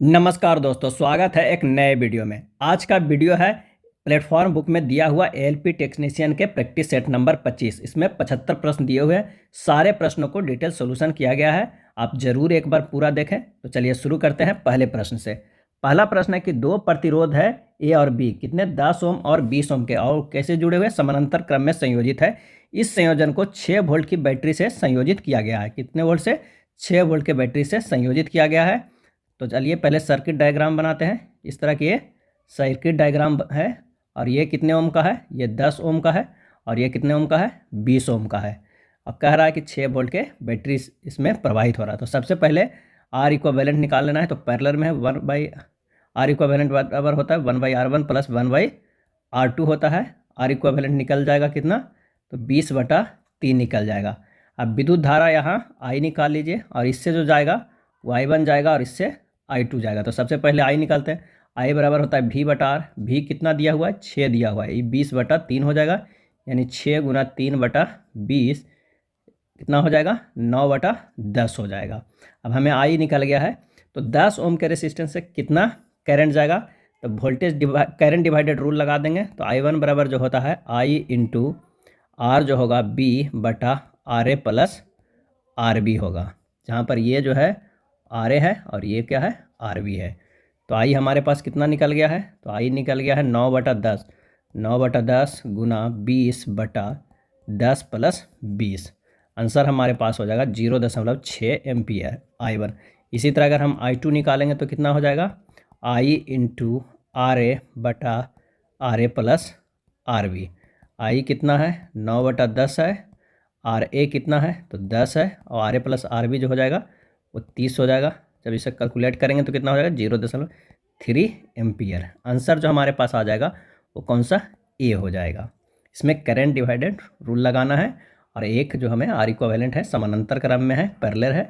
नमस्कार दोस्तों, स्वागत है एक नए वीडियो में। आज का वीडियो है प्लेटफॉर्म बुक में दिया हुआ एएलपी टेक्नीशियन के प्रैक्टिस सेट नंबर 25। इसमें 75 प्रश्न दिए हुए हैं। सारे प्रश्नों को डिटेल सोल्यूशन किया गया है। आप जरूर एक बार पूरा देखें। तो चलिए शुरू करते हैं पहले प्रश्न से। पहला प्रश्न है कि दो प्रतिरोध है ए और बी, कितने 10 ओम और 20 ओम के, और कैसे जुड़े हुए, समानांतर क्रम में संयोजित है। इस संयोजन को 6 वोल्ट की बैटरी से संयोजित किया गया है। कितने वोल्ट से? 6 वोल्ट के बैटरी से संयोजित किया गया है। तो चलिए पहले सर्किट डायग्राम बनाते हैं। इस तरह की ये सर्किट डायग्राम है, और ये कितने ओम का है? ये 10 ओम का है। और ये कितने ओम का है? 20 ओम का है। अब कह रहा है कि 6 वोल्ट के बैटरी इसमें प्रवाहित हो रहा है। तो सबसे पहले आर इक्विवेलेंट निकाल लेना है। तो पैरेलल में है 1/आर इक्विवेलेंट बराबर होता है 1/R1 प्लस 1/R2 होता है। आर इक्विवेलेंट निकल जाएगा कितना? तो 20/3 निकल जाएगा। अब विद्युत धारा यहाँ आई निकाल लीजिए, और इससे जो जाएगा वो I1 जाएगा और इससे I2 जाएगा। तो सबसे पहले I निकालते हैं। I बराबर होता है V/R। V कितना दिया हुआ है? 6 दिया हुआ है। ये 20/3 हो जाएगा, यानी 6 गुना 3/20 कितना हो जाएगा? 9/10 हो जाएगा। अब हमें I निकल गया है। तो 10 ओम के रेसिस्टेंस से कितना करंट जाएगा? तो वोल्टेज करंट डिवाइडेड रूल लगा देंगे। तो I1 बराबर जो होता है I इंटू R जो होगा B/RA प्लस RB होगा, जहाँ पर ये जो है RA है और ये क्या है? RB है। तो आई हमारे पास कितना निकल गया है? तो आई निकल गया है 9/10। 9/10 गुना 20/10 प्लस 20। आंसर हमारे पास हो जाएगा 0.6 एम्पियर I1। इसी तरह अगर हम I2 निकालेंगे तो कितना हो जाएगा? I into RA/RA plus RB। I कितना है? 9/10 है। RA कितना है? तो 10 है। और RA प्लस RB जो हो जाएगा वो 30 हो जाएगा। जब इसे कैलकुलेट करेंगे तो कितना हो जाएगा? 0.3 एम्पियर। आंसर जो हमारे पास आ जाएगा वो कौन सा? ए हो जाएगा। इसमें करंट डिवाइडेड रूल लगाना है, और एक जो हमें आर इक्विवेलेंट है, समानांतर क्रम में है, पैरेलल है,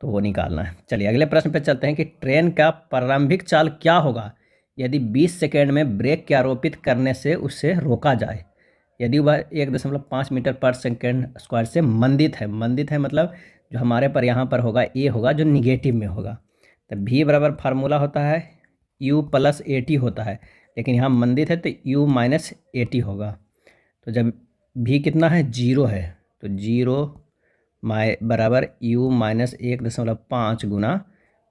तो वो निकालना है। चलिए अगले प्रश्न पे चलते हैं कि ट्रेन का प्रारंभिक चाल क्या होगा यदि 20 सेकेंड में ब्रेक के आरोपित करने से उसे रोका जाए। यदि वह 1.5 मीटर पर सेकेंड स्क्वायर से मंदित है। मंदित है मतलब जो हमारे पर यहाँ पर होगा ए होगा, जो निगेटिव में होगा। तो भी बराबर फार्मूला होता है U प्लस AT होता है, लेकिन यहाँ मंदित है तो U माइनस AT होगा। तो जब भी कितना है? 0 है, तो 0 बराबर U माइनस 1.5 गुना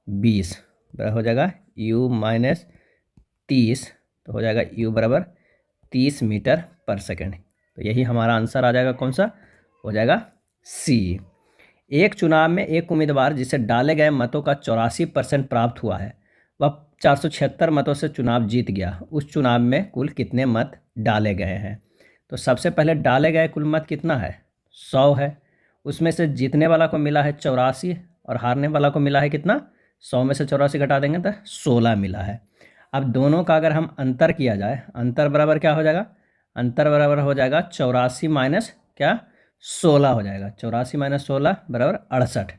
20 बराबर हो जाएगा U माइनस 30। तो हो जाएगा U बराबर 30 मीटर पर सेकेंड। तो यही हमारा आंसर आ जाएगा। कौन सा हो जाएगा? C। एक चुनाव में एक उम्मीदवार जिसे डाले गए मतों का 84% प्राप्त हुआ है, वह 476 मतों से चुनाव जीत गया। उस चुनाव में कुल कितने मत डाले गए हैं? तो सबसे पहले डाले गए कुल मत कितना है? 100 है। उसमें से जीतने वाला को मिला है 84, और हारने वाला को मिला है कितना? 100 में से 84 घटा देंगे तो 16 मिला है। अब दोनों का अगर हम अंतर किया जाए, अंतर बराबर क्या हो जाएगा? अंतर बराबर हो जाएगा 84 माइनस क्या? 16 हो जाएगा। 84 माइनस 16 बराबर 68।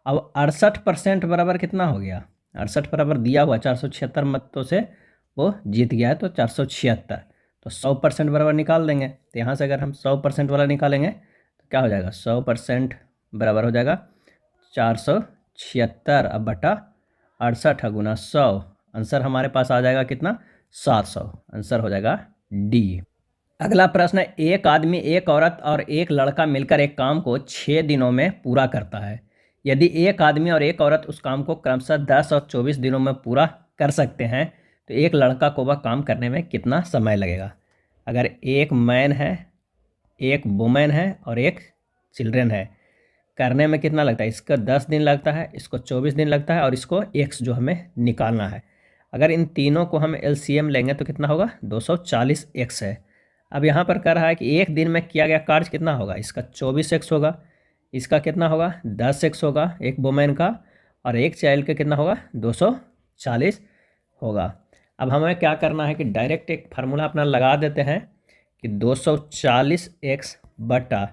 अब 68% बराबर कितना हो गया? 68 बराबर दिया हुआ 476 मतों से वो जीत गया है, तो 476। तो 100% बराबर निकाल देंगे। तो यहाँ से अगर हम 100% वाला निकालेंगे तो क्या हो जाएगा? 100% बराबर हो जाएगा 476 अब बटा 68 गुना 100। आंसर हमारे पास आ जाएगा कितना? 700। आंसर हो जाएगा डी। अगला प्रश्न है, एक आदमी, एक औरत और एक लड़का मिलकर एक काम को 6 दिनों में पूरा करता है। यदि एक आदमी और एक औरत उस काम को क्रमशः 10 और 24 दिनों में पूरा कर सकते हैं, तो एक लड़का को वह काम करने में कितना समय लगेगा? अगर एक मैन है, एक वुमेन है और एक चिल्ड्रेन है, करने में कितना लगता है? इसका 10 दिन लगता है, इसको 24 दिन लगता है, और इसको एक्स जो हमें निकालना है। अगर इन तीनों को हम LCM लेंगे तो कितना होगा? 240x है। अब यहाँ पर कह रहा है कि एक दिन में किया गया कार्य कितना होगा? इसका 24x होगा, इसका कितना होगा? 10x होगा एक वुमेन का, और एक चाइल्ड का कितना होगा? 240 होगा। अब हमें क्या करना है कि डायरेक्ट एक फार्मूला अपना लगा देते हैं कि 240x बटा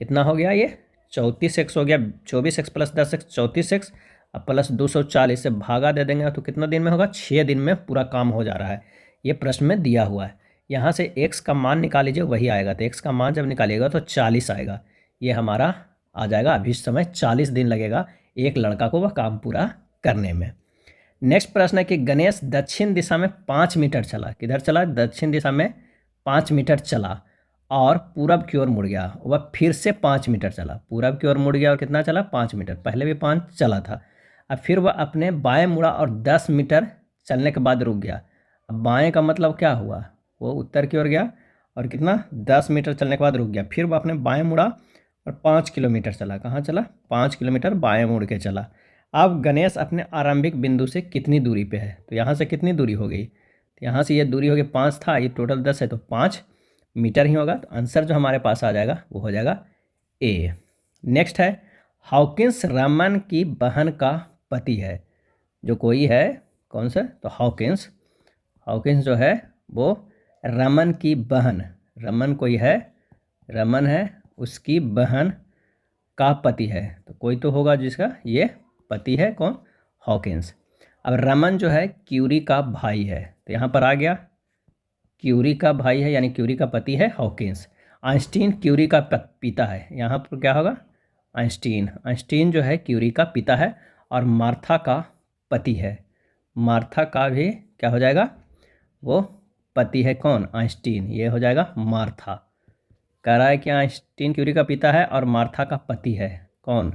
कितना हो गया? ये 34x हो गया। 24x प्लस 10x 34x, अब प्लस 240 से भागा दे देंगे तो कितना दिन में होगा? 6 दिन में पूरा काम हो जा रहा है। ये प्रश्न में दिया हुआ है। यहाँ से x का मान निकाल लीजिए, वही आएगा। तो x का मान जब निकालिएगा तो 40 आएगा। ये हमारा आ जाएगा। अभी इस समय 40 दिन लगेगा एक लड़का को वह काम पूरा करने में। नेक्स्ट प्रश्न है कि गणेश दक्षिण दिशा में 5 मीटर चला। किधर चला? दक्षिण दिशा में 5 मीटर चला और पूरब की ओर मुड़ गया। वह फिर से 5 मीटर चला, पूरब की ओर मुड़ गया और कितना चला? 5 मीटर। पहले भी 5 चला था। अब फिर वह अपने बाएं मुड़ा और 10 मीटर चलने के बाद रुक गया। अब बाएं का मतलब क्या हुआ? वो उत्तर की ओर गया और कितना? 10 मीटर चलने के बाद रुक गया। फिर वह अपने बाएं मुड़ा और 5 किलोमीटर चला। कहाँ चला? 5 किलोमीटर बाएं मुड़ के चला। अब गणेश अपने आरंभिक बिंदु से कितनी दूरी पे है? तो यहाँ से कितनी दूरी हो गई? तो यहाँ से ये दूरी हो गई 5 था, ये टोटल 10 है तो 5 मीटर ही होगा। तो आंसर जो हमारे पास आ जाएगा वो हो जाएगा ए। नेक्स्ट है हॉकिंस रमन की बहन का पति है। जो कोई है कौन सा? तो हॉकिंस जो है वो रमन की बहन, रमन कोई है, रमन है, उसकी बहन का पति है। तो कोई तो होगा जिसका ये पति है। कौन? हॉकिंस। अब रमन जो है क्यूरी का भाई है, तो यहाँ पर आ गया क्यूरी का भाई है, यानी क्यूरी का पति है हॉकिंस। आइंस्टीन क्यूरी का पिता है, यहाँ पर क्या होगा? आइंस्टीन जो है क्यूरी का पिता है और मार्था का पति है। मार्था का भी क्या हो जाएगा? वो पति है। कौन? आइंस्टीन। ये हो जाएगा मार्था। कह रहा है कि आइंस्टीन क्यूरी का पिता है और मार्था का पति है। कौन?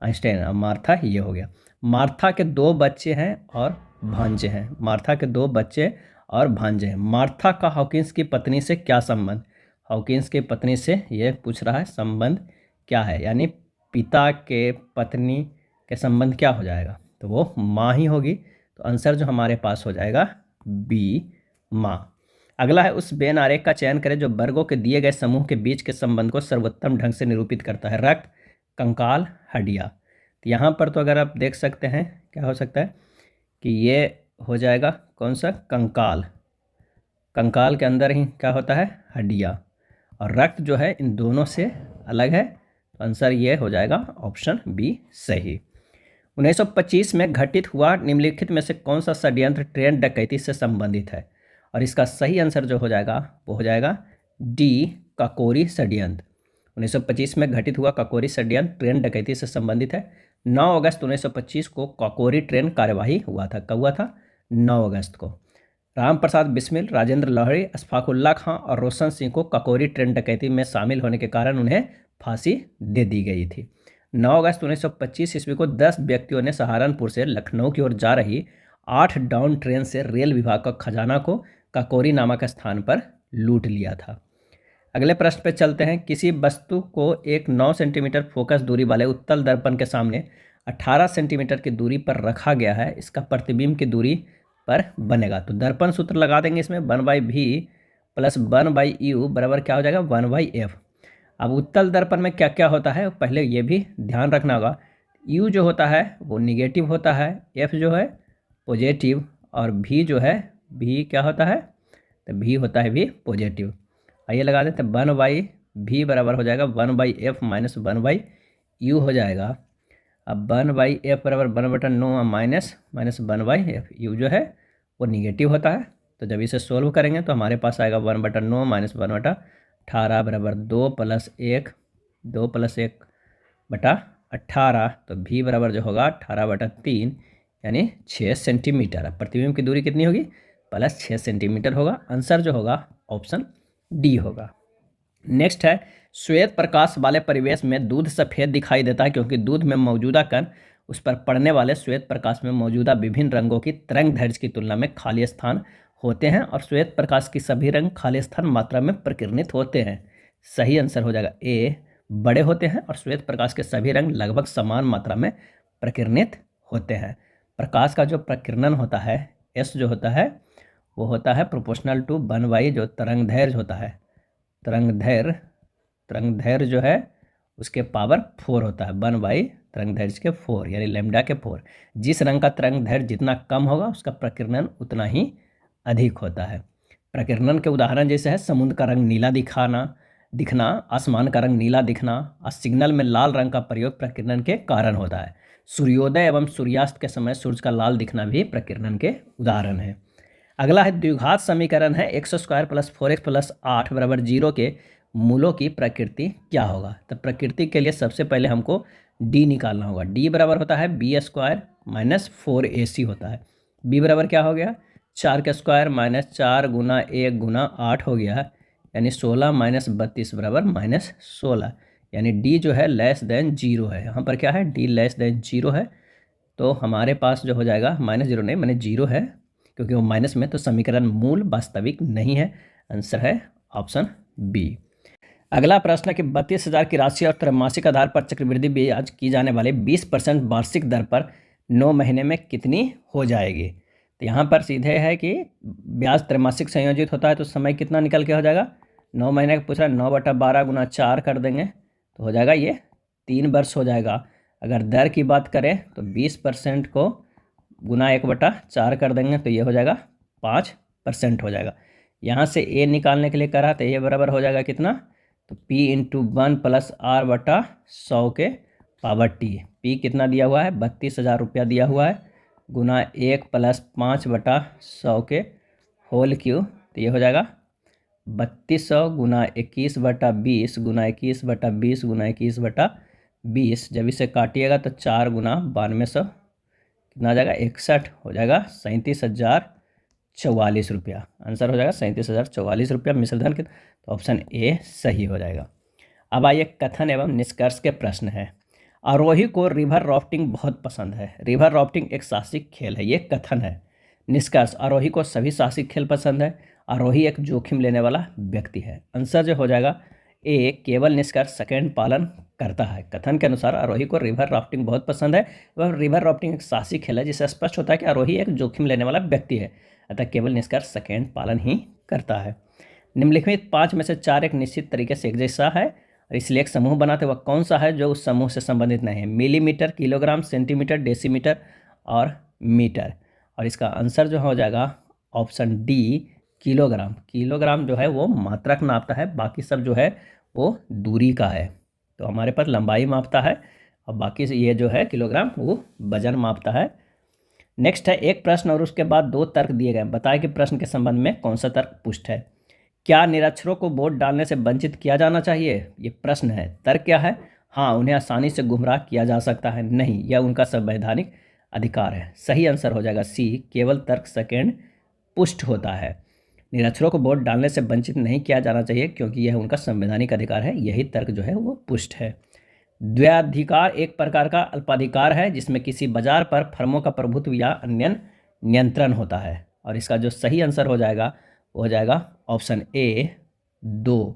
आइंस्टाइन। अब मार्था ये हो गया। मार्था के 2 बच्चे हैं और भांजे हैं। मार्था के 2 बच्चे और भांजे हैं। मार्था का हॉकिंस की पत्नी से क्या संबंध? हॉकिंस की पत्नी से ये पूछ रहा है संबंध क्या है, यानी पिता के पत्नी के संबंध क्या हो जाएगा? तो वो माँ ही होगी। तो आंसर जो हमारे पास हो जाएगा बी, माँ। अगला है उस वेन आरेख का चयन करें जो वर्गों के दिए गए समूह के बीच के संबंध को सर्वोत्तम ढंग से निरूपित करता है। रक्त, कंकाल, हड्डियाँ। तो यहाँ पर तो अगर आप देख सकते हैं क्या हो सकता है कि ये हो जाएगा कौन सा? कंकाल। कंकाल के अंदर ही क्या होता है? हड्डियाँ। और रक्त जो है इन दोनों से अलग है। तो आंसर ये हो जाएगा ऑप्शन बी सही। 1925 में घटित हुआ निम्नलिखित में से कौन सा षड्यंत्र ट्रेन डकैती से संबंधित है? और इसका सही आंसर जो हो जाएगा वो हो जाएगा डी, काकोरी षड्यंत्र। 1925 में घटित हुआ काकोरी षड्यंत्र ट्रेन डकैती से संबंधित है। 9 अगस्त 1925 को काकोरी ट्रेन कार्यवाही हुआ था। कब हुआ था? 9 अगस्त को। राम प्रसाद बिस्मिल, राजेंद्र लाहिड़ी, अशफाकुल्ला खां और रोशन सिंह को काकोरी ट्रेन डकैती में शामिल होने के कारण उन्हें फांसी दे दी गई थी। 9 अगस्त 1925 ईस्वी को 10 व्यक्तियों ने सहारनपुर से लखनऊ की ओर जा रही 8 डाउन ट्रेन से रेल विभाग का खजाना को काकोरी नामक स्थान पर लूट लिया था। अगले प्रश्न पर चलते हैं। किसी वस्तु को एक 9 सेंटीमीटर फोकस दूरी वाले उत्तल दर्पण के सामने 18 सेंटीमीटर की दूरी पर रखा गया है। इसका प्रतिबिंब की दूरी पर बनेगा। तो दर्पण सूत्र लगा देंगे इसमें 1/v प्लस 1/u बराबर क्या हो जाएगा? 1/f। अब उत्तल दर्पण में क्या क्या होता है पहले ये भी ध्यान रखना होगा। u जो होता है वो निगेटिव होता है, f जो है पॉजिटिव और v जो है v क्या होता है? तो v होता है v पॉजिटिव। आइए लगा देते हैं 1/v बराबर हो जाएगा 1/f माइनस 1/u हो जाएगा। अब 1/f बराबर 1/9 माइनस 1/f। u जो है वो निगेटिव होता है। तो जब इसे सोल्व करेंगे तो हमारे पास आएगा 1/9 माइनस 1/18 बराबर 2 + 1, 2 + 1/18। तो v बराबर जो होगा 18/3 यानी 6 सेंटीमीटर। अब प्रतिबिंब की दूरी कितनी होगी? प्लस 6 सेंटीमीटर होगा। आंसर जो होगा ऑप्शन डी होगा। नेक्स्ट है श्वेत प्रकाश वाले परिवेश में दूध सफ़ेद दिखाई देता है क्योंकि दूध में मौजूदा कण उस पर पड़ने वाले श्वेत प्रकाश में मौजूदा विभिन्न रंगों की तरंगदैर्घ्य की तुलना में खाली स्थान होते हैं और श्वेत प्रकाश की सभी रंग खाली स्थान मात्रा में प्रकीर्णित होते हैं। सही आंसर हो जाएगा ए, बड़े होते हैं और श्वेत प्रकाश के सभी रंग लगभग समान मात्रा में प्रकीर्णित होते हैं। प्रकाश का जो प्रकीर्णन होता है एस जो होता है वो होता है प्रोपोर्शनल टू 1/, जो तरंगदैर्घ्य होता है, तरंगदैर्घ्य जो है उसके पावर 4 होता है। 1/, तरंगदैर्घ्य के 4 यानी लैम्डा के 4। जिस रंग का तरंगदैर्घ्य जितना कम होगा उसका प्रकीर्णन उतना ही अधिक होता है। प्रकीर्णन के उदाहरण जैसे है समुद्र का रंग नीला दिखना, आसमान का रंग नीला दिखना और सिग्नल में लाल रंग का प्रयोग प्रकीर्णन के कारण होता है। सूर्योदय एवं सूर्यास्त के समय सूर्य का लाल दिखना भी प्रकीर्णन के उदाहरण है। अगला है द्विघात समीकरण है x² + 4x + 8 बराबर 0 के मूलों की प्रकृति क्या होगा? तो प्रकृति के लिए सबसे पहले हमको d निकालना होगा। d बराबर होता है b² - 4ac होता है। बी बराबर क्या हो गया, 4 का स्क्वायर माइनस 4 गुना 1 गुना 8 हो गया, यानी 16 माइनस 32 बराबर माइनस 16, यानी डी जो है लेस देन जीरो है। यहाँ पर क्या है, डी लेस देन जीरो है, तो हमारे पास जो हो जाएगा माइनस जीरो नहीं मैंने जीरो है क्योंकि वो माइनस में, तो समीकरण मूल वास्तविक नहीं है। आंसर है ऑप्शन बी। अगला प्रश्न है कि 32,000 की राशि और त्रैमासिक आधार पर चक्रवृद्धि ब्याज की जाने वाली 20% वार्षिक दर पर 9 महीने में कितनी हो जाएगी। तो यहाँ पर सीधे है कि ब्याज त्रैमासिक संयोजित होता है तो समय कितना निकल के हो जाएगा, 9 महीने का पूछ रहा है, 9/12 गुना 4 कर देंगे तो हो जाएगा ये 3 वर्ष हो जाएगा। अगर दर की बात करें तो 20% को गुना 1/4 कर देंगे तो ये हो जाएगा 5% हो जाएगा। यहाँ से ए निकालने के लिए करा तो ये बराबर हो जाएगा कितना, तो P इंटू 1 प्लस R/100 के पावर टी। P कितना दिया हुआ है, 32,000 रुपया दिया हुआ है, गुना 1 प्लस 5/100 के होल क्यू, तो ये हो जाएगा 3200 गुना 21/20 गुना 21/20 गुना 21/20। जब इसे काटिएगा तो 4 गुना 9200 कितना आ जाएगा, 61 हो जाएगा 37,044 रुपया। आंसर हो जाएगा 37,044 रुपया मिश्रधन के, तो ऑप्शन ए सही हो जाएगा। अब आइए कथन एवं निष्कर्ष के प्रश्न है। आरोही को रिवर राफ्टिंग बहुत पसंद है। रिवर राफ्टिंग एक साहसिक खेल है, ये कथन है। निष्कर्ष, आरोही को सभी साहसिक खेल पसंद है। आरोही एक जोखिम लेने वाला व्यक्ति है। आंसर जो हो जाएगा ए, केवल निष्कर्ष सेकंड पालन करता है। कथन के अनुसार आरोही को रिवर राफ्टिंग बहुत पसंद है। वह रिवर राफ्टिंग एक साहसिक खेल है जिससे स्पष्ट होता है कि आरोही एक जोखिम लेने वाला व्यक्ति है, अतः केवल निष्कर्ष सेकंड पालन ही करता है। निम्नलिखित 5 में से 4 एक निश्चित तरीके से एक जैसा है और इसलिए एक समूह बनाते वह कौन सा है जो उस समूह से संबंधित नहीं है। मिलीमीटर, किलोग्राम, सेंटीमीटर, डेसीमीटर और मीटर। और इसका आंसर जो हो जाएगा ऑप्शन डी, किलोग्राम। किलोग्राम जो है वो मात्रक नापता है, बाकी सब जो है वो दूरी का है। तो हमारे पास लंबाई मापता है और बाकी से ये जो है किलोग्राम वो वजन मापता है। नेक्स्ट है, एक प्रश्न और उसके बाद 2 तर्क दिए गए। बताएं कि प्रश्न के संबंध में कौन सा तर्क पुष्ट है। क्या निरक्षरों को वोट डालने से वंचित किया जाना चाहिए, ये प्रश्न है। तर्क क्या है, हाँ, उन्हें आसानी से गुमराह किया जा सकता है। नहीं, यह उनका संवैधानिक अधिकार है। सही आंसर हो जाएगा सी, केवल तर्क सेकेंड पुष्ट होता है। निरक्षरों को वोट डालने से वंचित नहीं किया जाना चाहिए क्योंकि यह उनका संवैधानिक अधिकार है। यही तर्क जो है वो पुष्ट है। द्वैधाधिकार एक प्रकार का अल्पाधिकार है जिसमें किसी बाजार पर फर्मों का प्रभुत्व या अन्य नियंत्रण होता है। और इसका जो सही आंसर हो जाएगा वो हो जाएगा ऑप्शन ए, 2।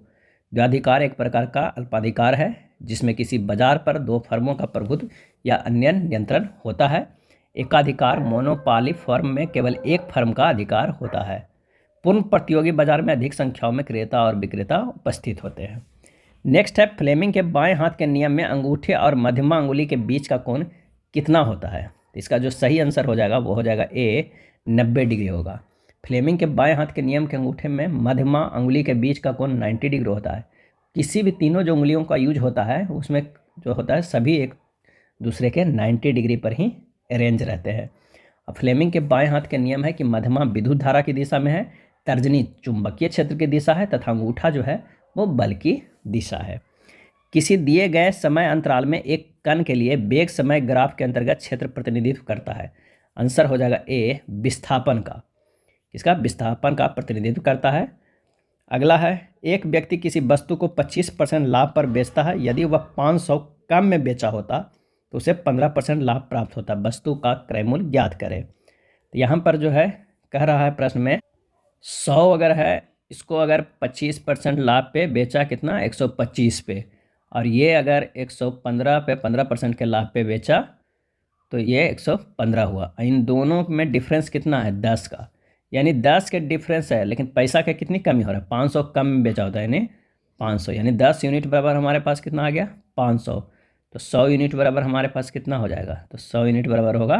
द्वैधाधिकार एक प्रकार का अल्पाधिकार है जिसमें किसी बाजार पर 2 फर्मों का प्रभुत्व या अन्य नियंत्रण होता है। एकाधिकार मोनोपॉली फर्म में केवल एक फर्म का अधिकार होता है। पूर्ण प्रतियोगी बाजार में अधिक संख्याओं में क्रेता और विक्रेता उपस्थित होते हैं। नेक्स्ट है, फ्लेमिंग के बाएं हाथ के नियम में अंगूठे और मध्यमा अंगुली के बीच का कोण कितना होता है। इसका जो सही आंसर हो जाएगा वो हो जाएगा ए, 90 डिग्री होगा। फ्लेमिंग के बाएं हाथ के नियम के अंगूठे में मध्यमा अंगुली के बीच का कोण 90 डिग्री होता है। किसी भी तीनों जो उंगलियों का यूज होता है उसमें जो होता है सभी एक दूसरे के 90 डिग्री पर ही अरेंज रहते हैं। अब फ्लेमिंग के बाएं हाथ के नियम है कि मध्यमा विद्युत धारा की दिशा में है, तर्जनी चुंबकीय क्षेत्र की दिशा है तथा अंगूठा जो है वो बल की दिशा है। किसी दिए गए समय अंतराल में एक कण के लिए वेग समय ग्राफ के अंतर्गत क्षेत्र प्रतिनिधित्व करता है। आंसर हो जाएगा ए, विस्थापन का। इसका विस्थापन का प्रतिनिधित्व करता है। अगला है, एक व्यक्ति किसी वस्तु को 25% लाभ पर बेचता है। यदि वह 500 कम में बेचा होता तो उसे 15% लाभ प्राप्त होता। वस्तु का क्रय मूल्य ज्ञात करें। तो यहाँ पर जो है कह रहा है प्रश्न में 100 अगर है, इसको अगर 25% लाभ पे बेचा कितना, 125 पे, और ये अगर 115 पे 15% के लाभ पे बेचा तो ये 115 हुआ। इन दोनों में डिफरेंस कितना है, 10 का, यानी 10 के डिफरेंस है लेकिन पैसा का कितनी कमी हो रहा है, 500 कम में बेचा होता है यानी 500, यानी 10 यूनिट बराबर हमारे पास कितना आ गया, 500। तो 100 यूनिट बराबर हमारे पास कितना हो जाएगा, तो 100 यूनिट बराबर होगा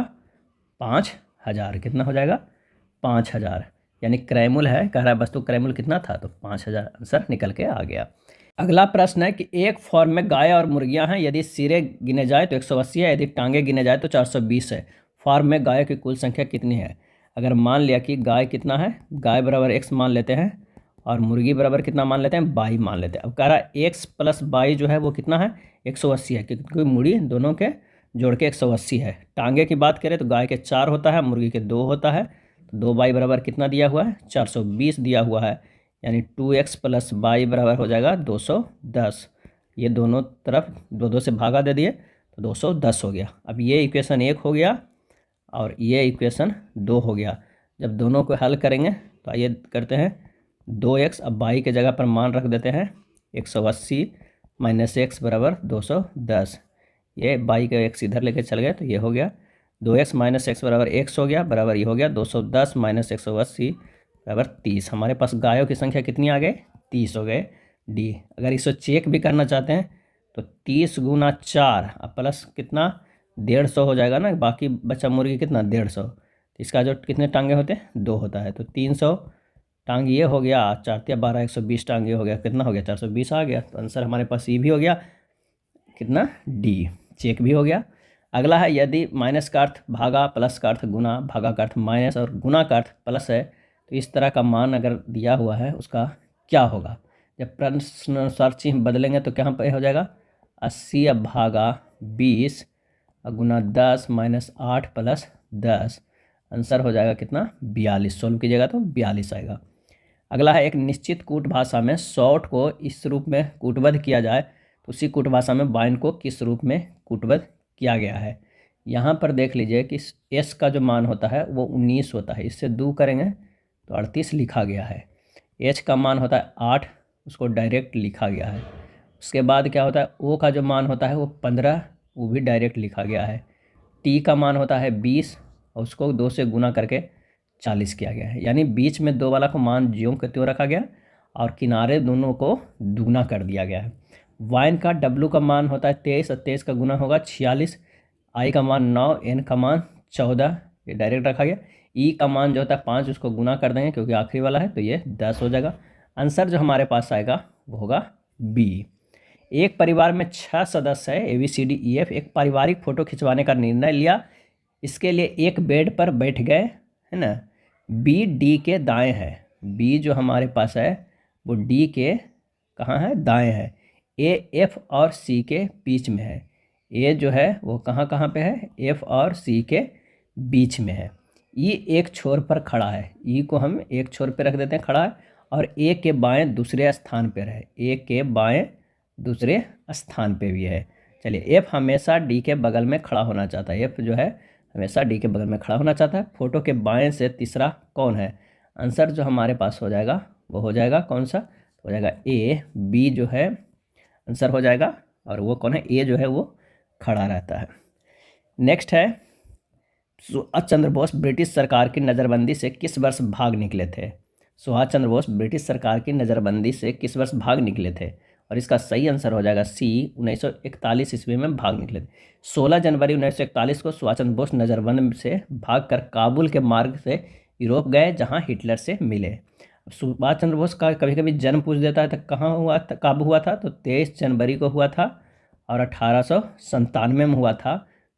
5000। कितना हो जाएगा, 5000, यानी क्रय मूल्य है, कह रहा है वस्तु क्रय मूल्य कितना था, तो 5000 आंसर निकल के आ गया। अगला प्रश्न है कि एक फॉर्म में गाय और मुर्गियां हैं। यदि सिरे गिने जाए तो 180 है, यदि टांगे गिने जाए तो 420 है। फॉर्म में गाय की कुल संख्या कितनी है। अगर मान लिया कि गाय कितना है, गाय बराबर x मान लेते हैं और मुर्गी बराबर कितना मान लेते हैं, y मान लेते हैं। अब कह रहा है x + y जो है वो कितना है, 180 है, क्योंकि मुर्गी दोनों के जोड़ के 180 है। टांगे की बात करें तो गाय के 4 होता है, मुर्गी के 2 होता है। तो 2 बाई बराबर कितना दिया हुआ है, 420 दिया हुआ है, यानी 2x प्लस बाई बराबर हो जाएगा 210। ये दोनों तरफ 2 से भागा दे दिए तो 210 हो गया। अब ये इक्वेशन 1 हो गया और ये इक्वेशन 2 हो गया। जब दोनों को हल करेंगे तो आइए करते हैं 2x, अब बाई के जगह पर मान रख देते हैं 180 माइनस एक्स बराबर 210। ये बाई का एक्स इधर लेके चल गए तो ये हो गया 2x माइनस एक्स बराबर x हो गया, बराबर ये हो गया 210 माइनस 180 बराबर 30। हमारे पास गायों की संख्या कितनी आ गई, 30 हो गए डी। अगर इसको चेक भी करना चाहते हैं तो 30 गुना 4 अब प्लस कितना 150 हो जाएगा ना, बाकी बच्चा मुर्गी कितना 150। तो इसका जो कितने टांगे होते हैं 2 होता है, तो 300 टांग ये हो गया, 4×12 120 टांग ये हो गया, कितना हो गया 420 आ गया। तो आंसर हमारे पास ये भी हो गया कितना डी, चेक भी हो गया। अगला है यदि माइनस का अर्थ भागा, प्लस का अर्थ गुना, भागा का अर्थ माइनस और गुना का अर्थ प्लस है तो इस तरह का मान अगर दिया हुआ है उसका क्या होगा। जब प्रश्न अनुसार चिन्ह बदलेंगे तो क्या पे हो जाएगा 80 अब भागा 20 और गुना 10 माइनस 8 प्लस 10, आंसर हो जाएगा कितना 42। सोल्व कीजिएगा तो 42 आएगा। अगला है एक निश्चित कूट भाषा में शॉर्ट को इस रूप में कूटबद्ध किया जाए तो उसी कूट भाषा में बाइन को किस रूप में कूटबद्ध किया गया है। यहाँ पर देख लीजिए कि एस का जो मान होता है वो 19 होता है, इससे 2 करेंगे तो 38 लिखा गया है। एच का मान होता है 8, उसको डायरेक्ट लिखा गया है। उसके बाद क्या होता है ओ का जो मान होता है वो 15, वो भी डायरेक्ट लिखा गया है। टी का मान होता है 20 और उसको 2 से गुना करके 40 किया गया है, यानी बीच में 2 वाला को मान ज्यों के त्यों रखा गया और किनारे दोनों को दुगना कर दिया गया है। वाइन का डब्लू का मान होता है 23 और 23 का गुना होगा 46, आई का मान 9, एन का मान 14, ये डायरेक्ट रखा गया। ई का मान जो होता है 5, उसको गुना कर देंगे क्योंकि आखिरी वाला है तो ये 10 हो जाएगा। आंसर जो हमारे पास आएगा वो होगा बी। एक परिवार में 6 सदस्य है ABCDEF, एक पारिवारिक फोटो खिंचवाने का निर्णय लिया। इसके लिए एक बेड पर बैठ गए, है ना। बी डी के दाएं है, बी जो हमारे पास है वो डी के कहाँ है, दाएं है। ए एफ और सी के बीच में है, ए जो है वो कहाँ कहाँ पे है, एफ और सी के बीच में है। ई एक छोर पर खड़ा है, ई को हम एक छोर पे रख देते हैं खड़ा है, और ए के बाएं दूसरे स्थान पर है, ए के बाएं दूसरे स्थान पे भी है। चलिए एफ हमेशा डी के बगल में खड़ा होना चाहता है, एफ जो है हमेशा डी के बगल में खड़ा होना चाहता है। फोटो के बाएं से तीसरा कौन है, आंसर जो हमारे पास हो जाएगा वो हो जाएगा कौन सा, हो जाएगा ए। बी जो है आंसर हो जाएगा, और वो कौन है, ए जो है वो खड़ा रहता है। नेक्स्ट है सुभाष चंद्र बोस ब्रिटिश सरकार की नज़रबंदी से किस वर्ष भाग निकले थे। सुभाष चंद्र बोस ब्रिटिश सरकार की नज़रबंदी से किस वर्ष भाग निकले थे, और इसका सही आंसर हो जाएगा सी, 1941 ईस्वी में भाग निकले थे। 16 जनवरी 1941 को सुभाष चंद्र बोस नज़रबंद से भागकर काबुल के मार्ग से यूरोप गए जहां हिटलर से मिले। सुभाष चंद्र बोस का कभी कभी जन्म पूछ देता है तो कहाँ हुआ था, कब हुआ था, तो 23 जनवरी को हुआ था और 1897 में हुआ था।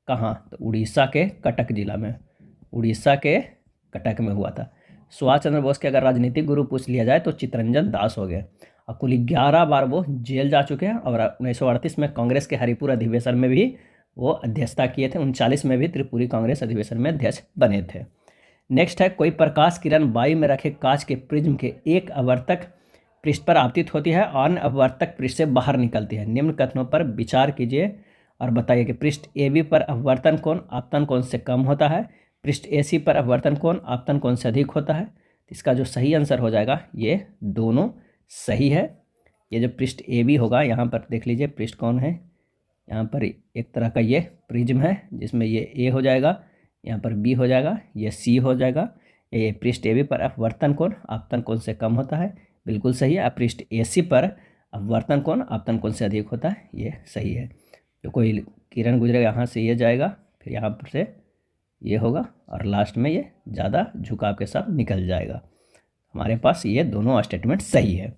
कहाँ, तो उड़ीसा के कटक जिला में, उड़ीसा के कटक में हुआ था। सुभाष चंद्र बोस के अगर राजनीतिक गुरु पूछ लिया जाए तो चित्तरंजन दास हो गए, और कुल 11 बार वो जेल जा चुके हैं, और 1938 में कांग्रेस के हरिपुर अधिवेशन में भी वो अध्यक्षता किए थे, 39 में भी त्रिपुरी कांग्रेस अधिवेशन में अध्यक्ष बने थे। नेक्स्ट है कोई प्रकाश किरण वायु में रखे कांच के प्रिज्म के एक अवर्तक पृष्ठ पर आपतित होती है और अन्य अवर्तक पृष्ठ से बाहर निकलती है। निम्न कथनों पर विचार कीजिए और बताइए कि पृष्ठ AB पर अपवर्तन कोण आपतन कोण से कम होता है, पृष्ठ AC पर अपवर्तन कोण आपतन कोण से अधिक होता है। इसका जो सही आंसर हो जाएगा ये दोनों सही है। ये जो पृष्ठ AB होगा, यहाँ पर देख लीजिए पृष्ठ कौन है, यहाँ पर एक तरह का ये प्रिज्म है जिसमें ये A हो जाएगा, यहाँ पर B हो जाएगा, ये C हो जाएगा। ये पृष्ठ AB पर अपवर्तन कोण आपतन कोण से कम होता है, बिल्कुल सही है। पृष्ठ AC पर अपवर्तन कोण आपतन कोण से अधिक होता है, ये सही है। जो कोई किरण गुजरेगा यहाँ से ये जाएगा, फिर यहाँ पर से ये होगा, और लास्ट में ये ज़्यादा झुकाव के साथ निकल जाएगा। हमारे पास ये दोनों स्टेटमेंट सही है।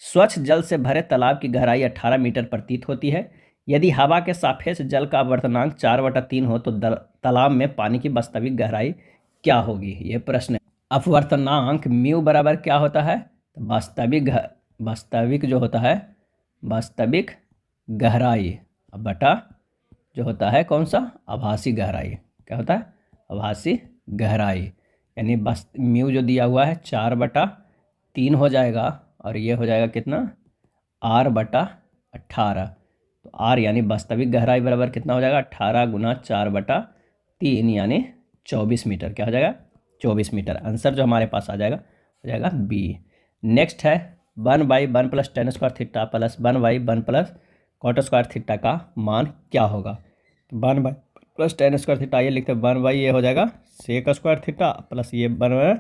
स्वच्छ जल से भरे तालाब की गहराई 18 मीटर प्रतीत होती है। यदि हवा के सापेक्ष जल का अपवर्तनांक 4/3 हो तो तालाब में पानी की वास्तविक गहराई क्या होगी, ये प्रश्न है। अपवर्तनांक म्यू बराबर क्या होता है, तो वास्तविक जो होता है वास्तविक गहराई बटा जो होता है कौन सा, आभासी गहराई। क्या होता है, आभासी गहराई। यानी बस म्यू जो दिया हुआ है 4/3 हो जाएगा, और ये हो जाएगा कितना, r/18। तो r यानी वास्तविक गहराई बराबर कितना हो जाएगा, 18 × 4/3 यानी 24 मीटर। क्या हो जाएगा, 24 मीटर। आंसर जो हमारे पास आ जाएगा हो जाएगा बी। नेक्स्ट है 1/1 + tan² theta plus 1/1 + cot² theta का मान क्या होगा। 1 + tan² थीटा, ये लिखते हैं 1 ये हो जाएगा sec² थीटा प्लस ये 1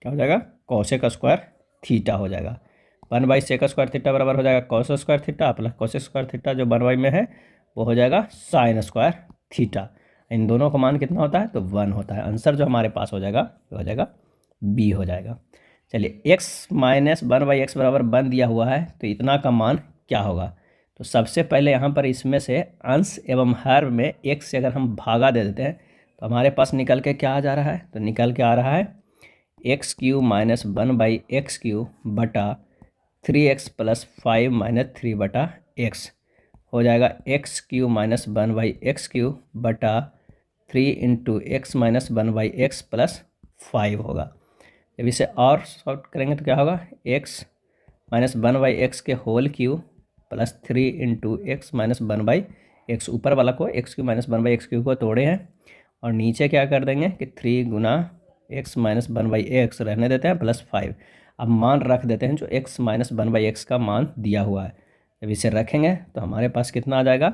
क्या हो जाएगा, cos² थीटा हो जाएगा। 1/sec² थीटा बराबर हो जाएगा cos² theta plus cos² theta जो 1 में है वो हो जाएगा sin² थीटा। इन दोनों का मान कितना होता है, तो 1 होता है। आंसर जो हमारे पास हो जाएगा वो हो जाएगा बी हो जाएगा। चलिए x - 1/x बराबर 1 दिया हुआ है, तो इतना का मान क्या होगा। तो सबसे पहले यहाँ पर इसमें से अंश एवं हर में x से अगर हम भागा दे देते हैं तो हमारे पास निकल के क्या आ जा रहा है, तो निकल के आ रहा है x³ - 1/x³ बटा 3x + 5 - 3/x हो जाएगा x³ - 1/x³ बटा 3 × x - 1/x + 5 होगा। जब इसे और सॉल्व करेंगे तो क्या होगा, x - 1/x³ plus 3 × x - 1/x, ऊपर वाला को x³ - 1/x³ को तोड़े हैं, और नीचे क्या कर देंगे कि 3 × x - 1/x रहने देते हैं प्लस 5। अब मान रख देते हैं जो x - 1/x का मान दिया हुआ है। जब इसे रखेंगे तो हमारे पास कितना आ जाएगा,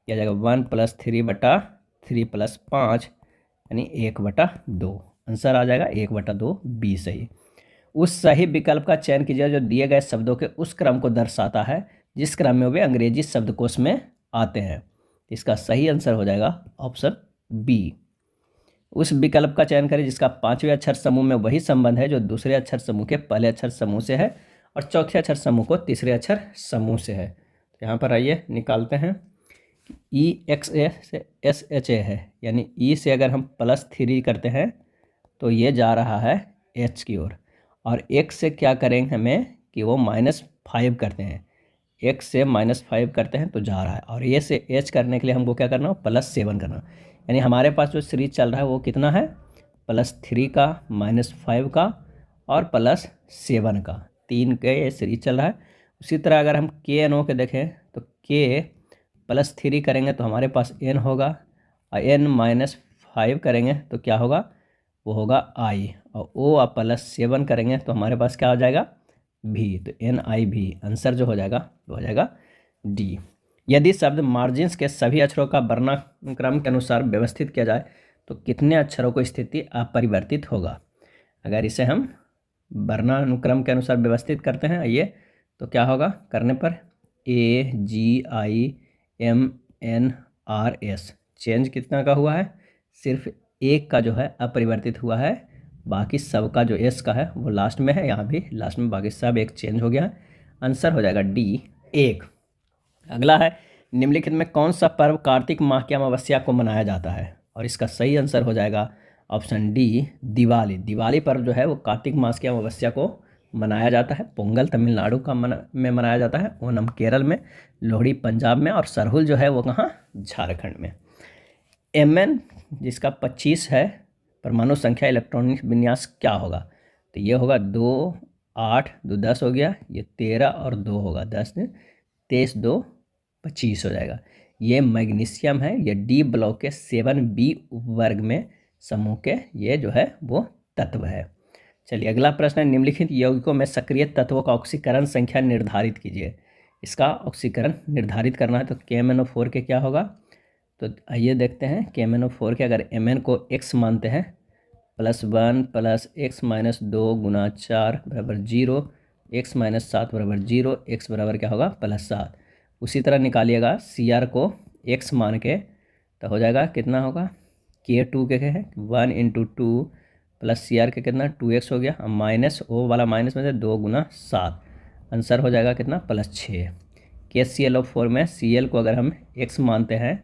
यह आ जाएगा 1 + 3/3 + 5 यानी 1/2। आंसर आ जाएगा 1/2, बी सही। उस सही विकल्प का चयन कीजिए जो दिए गए शब्दों के उस क्रम को दर्शाता है जिस क्रम में वे अंग्रेजी शब्दकोश में आते हैं। इसका सही आंसर हो जाएगा ऑप्शन बी। उस विकल्प का चयन करें जिसका 5वें अक्षर समूह में वही संबंध है जो दूसरे अक्षर समूह के पहले अक्षर समूह से है और चौथे अक्षर समूह को तीसरे अक्षर समूह से है। तो यहाँ पर आइए निकालते हैं। EXA से SHA है, यानी E से अगर हम +3 करते हैं तो ये जा रहा है H की ओर, और X से क्या करेंगे हमें कि वो -5 करते हैं, X से -5 करते हैं तो जा रहा है, और ये से H करने के लिए हमको क्या करना हो, +7 करना। यानी हमारे पास जो सीरीज चल रहा है वो कितना है, +3 का, -5 का और +7 का, 3 के ये सीरीज चल रहा है। उसी तरह अगर हम KNO के देखें तो K +3 करेंगे तो हमारे पास N होगा, और N -5 करेंगे तो क्या होगा, वो होगा I, और O आप +7 करेंगे तो हमारे पास क्या हो जाएगा, V। तो NIV आंसर जो हो जाएगा वो हो जाएगा D। यदि शब्द मार्जिन्स के सभी अक्षरों का वर्णानुक्रम के अनुसार व्यवस्थित किया जाए तो कितने अक्षरों को स्थिति अपरिवर्तित होगा। अगर इसे हम वर्णानुक्रम के अनुसार व्यवस्थित करते हैं आइए तो क्या होगा, करने पर AGIMNRS चेंज कितना का हुआ है, सिर्फ एक का जो है अपरिवर्तित हुआ है, बाकी सब का जो S का है वो लास्ट में है, यहाँ भी लास्ट में बाकी सब एक चेंज हो गया है। आंसर हो जाएगा D 1। अगला है निम्नलिखित में कौन सा पर्व कार्तिक माह की अमावस्या को मनाया जाता है, और इसका सही आंसर हो जाएगा ऑप्शन डी दिवाली। दिवाली पर्व जो है वो कार्तिक मास की अमावस्या को मनाया जाता है। पोंगल तमिलनाडु का में मनाया जाता है, ओनम केरल में, लोहड़ी पंजाब में, और सरहुल जो है वो कहाँ, झारखंड में। Mn जिसका 25 है परमाणु संख्या इलेक्ट्रॉनिक विन्यास क्या होगा, तो ये होगा 2 8 2 10 हो गया, ये 13 और 2 होगा 10 23 2 25 हो जाएगा। ये मैग्नीशियम है, ये डी ब्लॉक के 7B वर्ग में समूह के ये जो है वो तत्व है। चलिए अगला प्रश्न है निम्नलिखित यौगिकों में सक्रिय तत्वों का ऑक्सीकरण संख्या निर्धारित कीजिए। इसका ऑक्सीकरण निर्धारित करना है तो KMnO4 के क्या होगा, तो आइए देखते हैं। KMnO4 के अगर Mn को x मानते हैं +1 + x - 2 × 4 = 0, x - 7 = 0, x बराबर क्या होगा +7। उसी तरह निकालिएगा Cr को x मान के तो हो जाएगा कितना होगा, K2 के है 1 × 2 प्लस Cr के कितना 2x हो गया, माइनस O वाला माइनस में से 2 × 7, आंसर हो जाएगा कितना +6। KClO4 में Cl को अगर हम x मानते हैं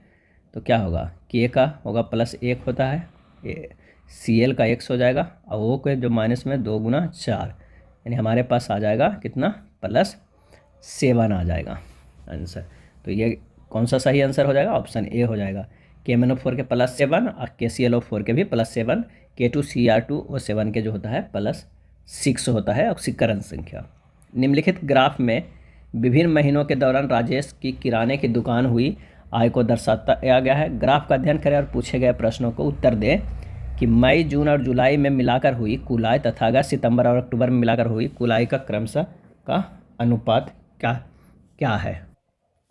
तो क्या होगा, K का होगा +1 होता है, Cl का x हो जाएगा, और O के जो माइनस में 2 × 4, यानी हमारे पास आ जाएगा कितना +7 आ जाएगा आंसर। तो ये कौन सा सही आंसर हो जाएगा? ऑप्शन ए हो जाएगा। KMnO4 के +7 और KClO4 के भी +7, K2Cr2O7 के जो होता है +6 होता है ऑक्सीकरण संख्या। निम्नलिखित ग्राफ में विभिन्न महीनों के दौरान राजेश की किराने की दुकान हुई आय को दर्शाता गया है। ग्राफ का अध्ययन करें और पूछे गए प्रश्नों को उत्तर दें कि मई, जून और जुलाई में मिलाकर हुई कुल आय तथा अगस्त, सितंबर और अक्टूबर में मिलाकर हुई कुल आय का क्रमशः का अनुपात क्या है?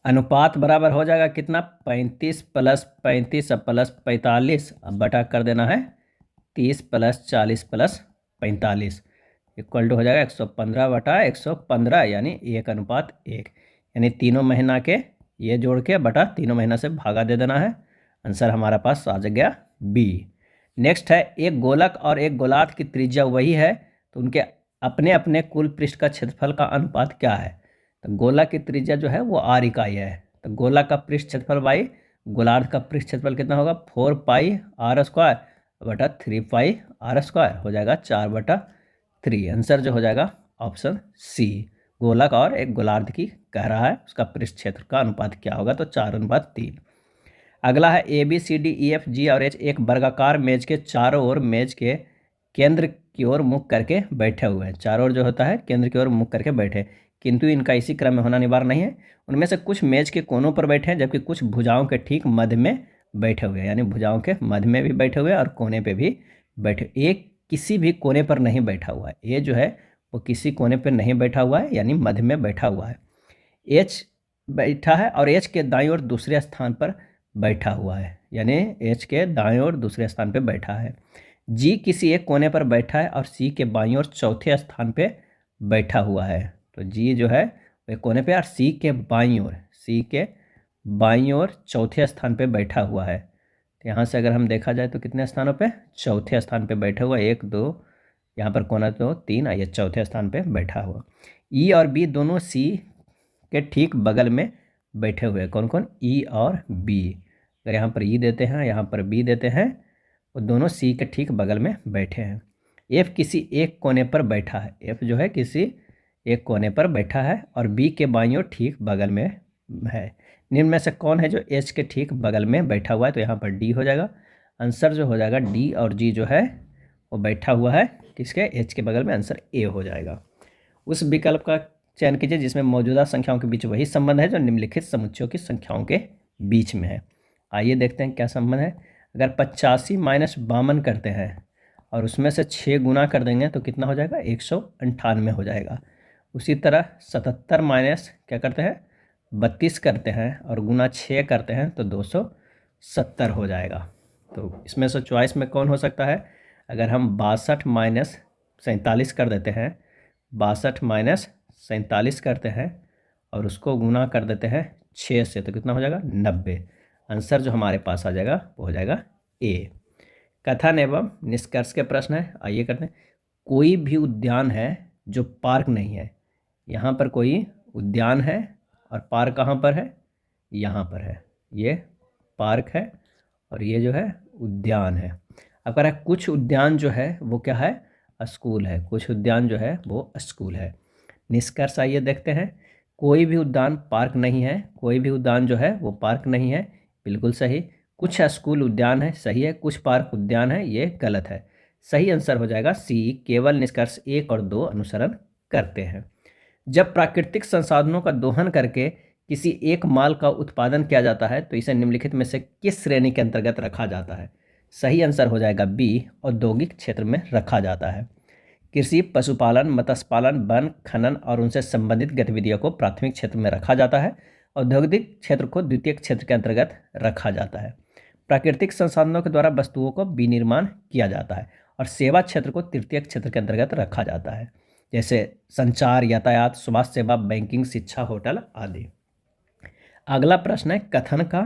अनुपात बराबर हो जाएगा कितना? 35 + 35 + 45, अब बटा कर देना है 30 + 40 + 45 इक्वल टू हो जाएगा 115/115, यानी 1:1, यानी तीनों महीना के ये जोड़ के बटा तीनों महीना से भागा दे देना है। आंसर हमारा पास आ गया बी। नेक्स्ट है, एक गोलक और एक गोलार्ध की त्रिज्या वही है तो उनके अपने अपने कुल पृष्ठ का क्षेत्रफल का अनुपात क्या है? तो गोलक की त्रिज्या जो है वो r इकाई है, तो गोलक का पृष्ठ क्षेत्रफल बाई गोलार्ध का पृष्ठ क्षेत्रफल कितना होगा? 4πr² बटा 3πr² हो जाएगा 4/3। आंसर जो हो जाएगा ऑप्शन सी, गोलक और एक गोलार्ध की कह रहा है उसका पृष्ठ क्षेत्र का अनुपात क्या होगा? तो 4:3। अगला है ABCDEFG और H एक वर्गाकार मेज के चारों ओर मेज के केंद्र की ओर मुख करके बैठे हुए हैं। चारों ओर जो होता है केंद्र की ओर मुख करके बैठे, किंतु इनका इसी क्रम में होना अनिवार्य नहीं है। उनमें से कुछ मेज के कोनों पर बैठे हैं जबकि कुछ भुजाओं के ठीक मध्य में बैठे हुए हैं, यानी भुजाओं के मध्य में भी बैठे हुए हैं और कोने पे भी बैठे। एक किसी भी कोने पर नहीं बैठा हुआ है, ये जो है वो किसी कोने पर नहीं बैठा हुआ है, यानी मध्य में बैठा हुआ है। H बैठा है और H के दाईं ओर दूसरे स्थान पर बैठा हुआ है, यानी H के दाईं ओर दूसरे स्थान पर बैठा है। G किसी एक कोने पर बैठा है और C के बाईं ओर चौथे स्थान पे बैठा हुआ है। तो G जो है वह कोने पे और C के बाईं ओर चौथे स्थान पे बैठा हुआ है। तो यहाँ से अगर हम देखा जाए तो कितने स्थानों पे? चौथे स्थान पे बैठा हुआ, 1 2 यहाँ पर कोना तो 3, ये चौथे स्थान पे बैठा हुआ। E और B दोनों C के ठीक बगल में बैठे हुए। कौन कौन? E और B। अगर यहाँ पर E देते हैं, यहाँ पर B देते हैं, वो दोनों C के ठीक बगल में बैठे हैं। F किसी एक कोने पर बैठा है, F जो है किसी एक कोने पर बैठा है और B के बाईं ओर ठीक बगल में है। निम्न में से कौन है जो H के ठीक बगल में बैठा हुआ है? तो यहाँ पर D हो जाएगा। आंसर जो हो जाएगा D और G जो है वो बैठा हुआ है किसके? H के बगल में। आंसर A हो जाएगा। उस विकल्प का चयन कीजिए जिसमें मौजूदा संख्याओं के बीच वही संबंध है जो निम्नलिखित समुच्चयों की संख्याओं के बीच में है। आइए देखते हैं क्या संबंध है। अगर 85 - 52 करते हैं और उसमें से 6 गुना कर देंगे तो कितना हो जाएगा? 198 हो जाएगा। उसी तरह 77 - क्या करते हैं? 32 करते हैं और गुना 6 करते हैं तो 270 हो जाएगा। तो इसमें से चॉइस में कौन हो सकता है? अगर हम 62 - 47 कर देते हैं, 62 - 47 करते हैं और उसको गुना कर देते हैं 6 से तो कितना हो जाएगा? 90। आंसर जो हमारे पास आ जाएगा वो हो जाएगा ए। कथन एवं निष्कर्ष के प्रश्न है, आइए करते हैं। कोई भी उद्यान है जो पार्क नहीं है। यहाँ पर कोई उद्यान है और पार्क कहाँ पर है? यहाँ पर है। ये पार्क है और ये जो है उद्यान है। अब कह रहा है कुछ उद्यान जो है वो क्या है? स्कूल है। कुछ उद्यान जो है वो स्कूल है। निष्कर्ष आइए देखते हैं। कोई भी उद्यान पार्क नहीं है। कोई भी उद्यान जो है वो पार्क नहीं है, बिल्कुल सही। कुछ स्कूल उद्यान है, सही है। कुछ पार्क उद्यान है, ये गलत है। सही आंसर हो जाएगा सी, केवल निष्कर्ष 1 और 2 अनुसरण करते हैं। जब प्राकृतिक संसाधनों का दोहन करके किसी एक माल का उत्पादन किया जाता है तो इसे निम्नलिखित में से किस श्रेणी के अंतर्गत रखा जाता है? सही आंसर हो जाएगा बी, औद्योगिक क्षेत्र में रखा जाता है। कृषि, पशुपालन, मत्स्य पालन, वन खनन और उनसे संबंधित गतिविधियों को प्राथमिक क्षेत्र में रखा जाता है। औद्योगिक क्षेत्र को द्वितीयक क्षेत्र के अंतर्गत रखा जाता है। प्राकृतिक संसाधनों के द्वारा वस्तुओं को विनिर्माण किया जाता है और सेवा क्षेत्र को तृतीयक क्षेत्र के अंतर्गत रखा जाता है, जैसे संचार, यातायात, स्वास्थ्य सेवा, बैंकिंग, शिक्षा, होटल आदि। अगला प्रश्न है कथन का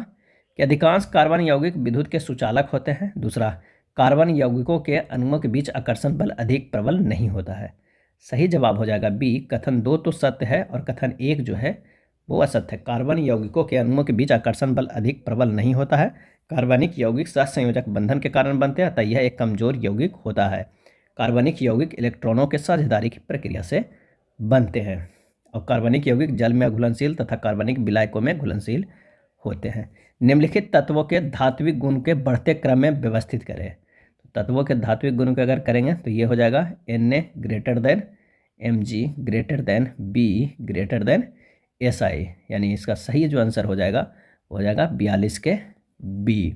कि अधिकांश कार्बन यौगिक विद्युत के सुचालक होते हैं। दूसरा, कार्बन यौगिकों के अणुओं के बीच आकर्षण बल अधिक प्रबल नहीं होता है। सही जवाब हो जाएगा बी, कथन 2 तो सत्य है और कथन 1 जो है वो असत्य है। कार्बन यौगिकों के अणुओं के बीच आकर्षण बल अधिक प्रबल नहीं होता है। कार्बनिक यौगिक सहसंयोजक बंधन के कारण बनते हैं, अतः यह एक कमजोर यौगिक होता है। कार्बनिक यौगिक इलेक्ट्रॉनों के साझेदारी की प्रक्रिया से बनते हैं और कार्बनिक यौगिक जल में घुलनशील तथा कार्बनिक विलायकों में घुलनशील होते हैं। निम्नलिखित तत्वों के धात्विक गुण के बढ़ते क्रम में व्यवस्थित करें। तो तत्वों के धात्विक गुण को अगर करेंगे तो ये हो जाएगा Na greater than Mg greater than B greater than Si, यानी इसका सही जो आंसर हो जाएगा वो हो जाएगा 42 के B।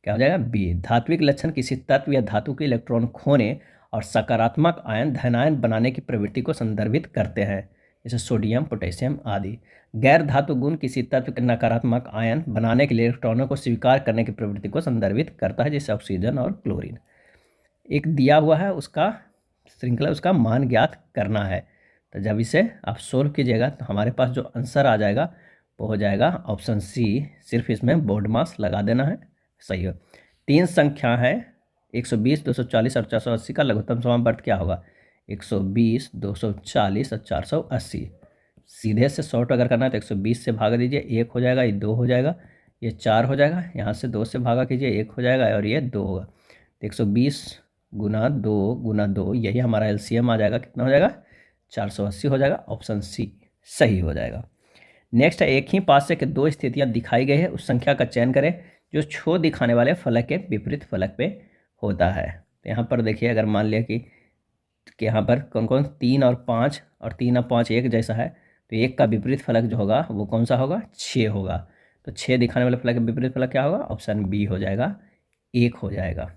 क्या हो जाएगा B। धात्विक लक्षण किसी तत्व या धातु के इलेक्ट्रॉन खोने और सकारात्मक आयन धनायन बनाने की प्रवृत्ति को संदर्भित करते हैं, जैसे सोडियम पोटेशियम आदि। गैर धातु गुण किसी तत्व के नकारात्मक आयन बनाने के लिए इलेक्ट्रॉनों को स्वीकार करने की प्रवृत्ति को संदर्भित करता है, जैसे ऑक्सीजन और क्लोरीन। एक दिया हुआ है, उसका श्रृंखला, उसका मान ज्ञात करना है। तो जब इसे आप सोल्व कीजिएगा तो हमारे पास जो आंसर आ जाएगा वो हो जाएगा ऑप्शन सी। सिर्फ इसमें बोर्ड मास लगा देना है, सही हो। 3 संख्या है 120, 240 और 480 का लघुत्तम समावर्त क्या होगा? 120, 240 और 480। सीधे से शॉर्ट अगर करना है तो 120 से भागा दीजिए, 1 हो जाएगा, ये 2 हो जाएगा, ये 4 हो जाएगा, यहाँ से 2 से भागा कीजिए, 1 हो जाएगा और ये 2 होगा। तो 120 गुना 2 गुना 2, यही हमारा एलसीएम आ जाएगा, कितना हो जाएगा? 480 हो जाएगा। ऑप्शन सी सही हो जाएगा। नेक्स्ट है, एक ही पासे के 2 स्थितियाँ दिखाई गई है, उस संख्या का चयन करें जो छो दिखाने वाले फलक के विपरीत फलक पे होता है। तो यहाँ पर देखिए, अगर मान लिया कि यहाँ पर कौन कौन 3 और 5 और 3 और 5 एक जैसा है, तो एक का विपरीत फलक जो होगा वो कौन सा होगा? 6 होगा। तो 6 दिखाने वाले फलक के विपरीत फलक क्या होगा? ऑप्शन बी हो जाएगा, 1 हो जाएगा।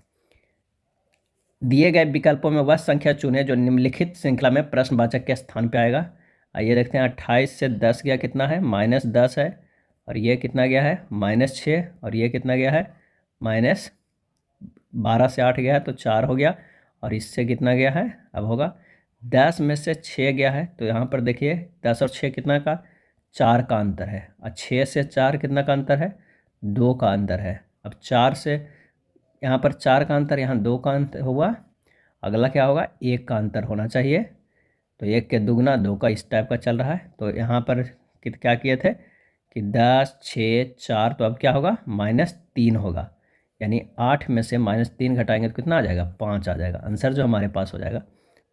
दिए गए विकल्पों में वह संख्या चुने जो निम्नलिखित श्रृंखला में प्रश्नवाचक के स्थान पे आएगा। आइए देखते हैं, 28 से 10 गया कितना है? -10 है। और ये कितना गया है? -6। और ये कितना गया है? -12 से 8 गया है तो 4 हो गया। और इससे कितना गया है? अब होगा 10 में से 6 गया है, तो यहाँ पर देखिए 10 और 6 कितना का? 4 का अंतर है। और 6 से 4 कितना का अंतर है? 2 का अंतर है। अब 4 से यहाँ पर 4 का अंतर, यहाँ 2 का अंतर हुआ। अगला क्या होगा? 1 का अंतर होना चाहिए। तो 1 के दुगना 2 का इस टाइप का चल रहा है। तो यहाँ पर क्या किए थे कि 10, 6, 4, तो अब क्या होगा? -3 होगा। यानी 8 में से -3 घटाएंगे तो कितना आ जाएगा? 5 आ जाएगा। आंसर जो हमारे पास हो जाएगा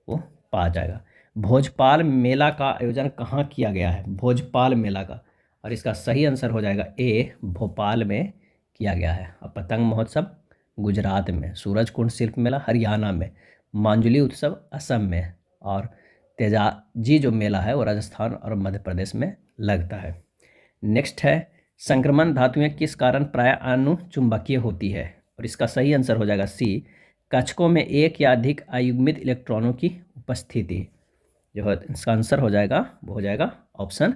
वो 5 आएगा। भोजपाल मेला का आयोजन कहाँ किया गया है? भोजपाल मेला का, और इसका सही आंसर हो जाएगा ए, भोपाल में किया गया है। और पतंग महोत्सव गुजरात में, सूरजकुंड शिल्प मेला हरियाणा में, मांजुली उत्सव असम में, और तेजाजी जो मेला है वो राजस्थान और मध्य प्रदेश में लगता है। नेक्स्ट है, संक्रमण धातुएं किस कारण प्राय अनुचुंबकीय होती है? और इसका सही आंसर हो जाएगा सी, कक्षकों में एक या अधिक अयुग्मित इलेक्ट्रॉनों की उपस्थिति। जो है इसका आंसर हो जाएगा वो हो जाएगा ऑप्शन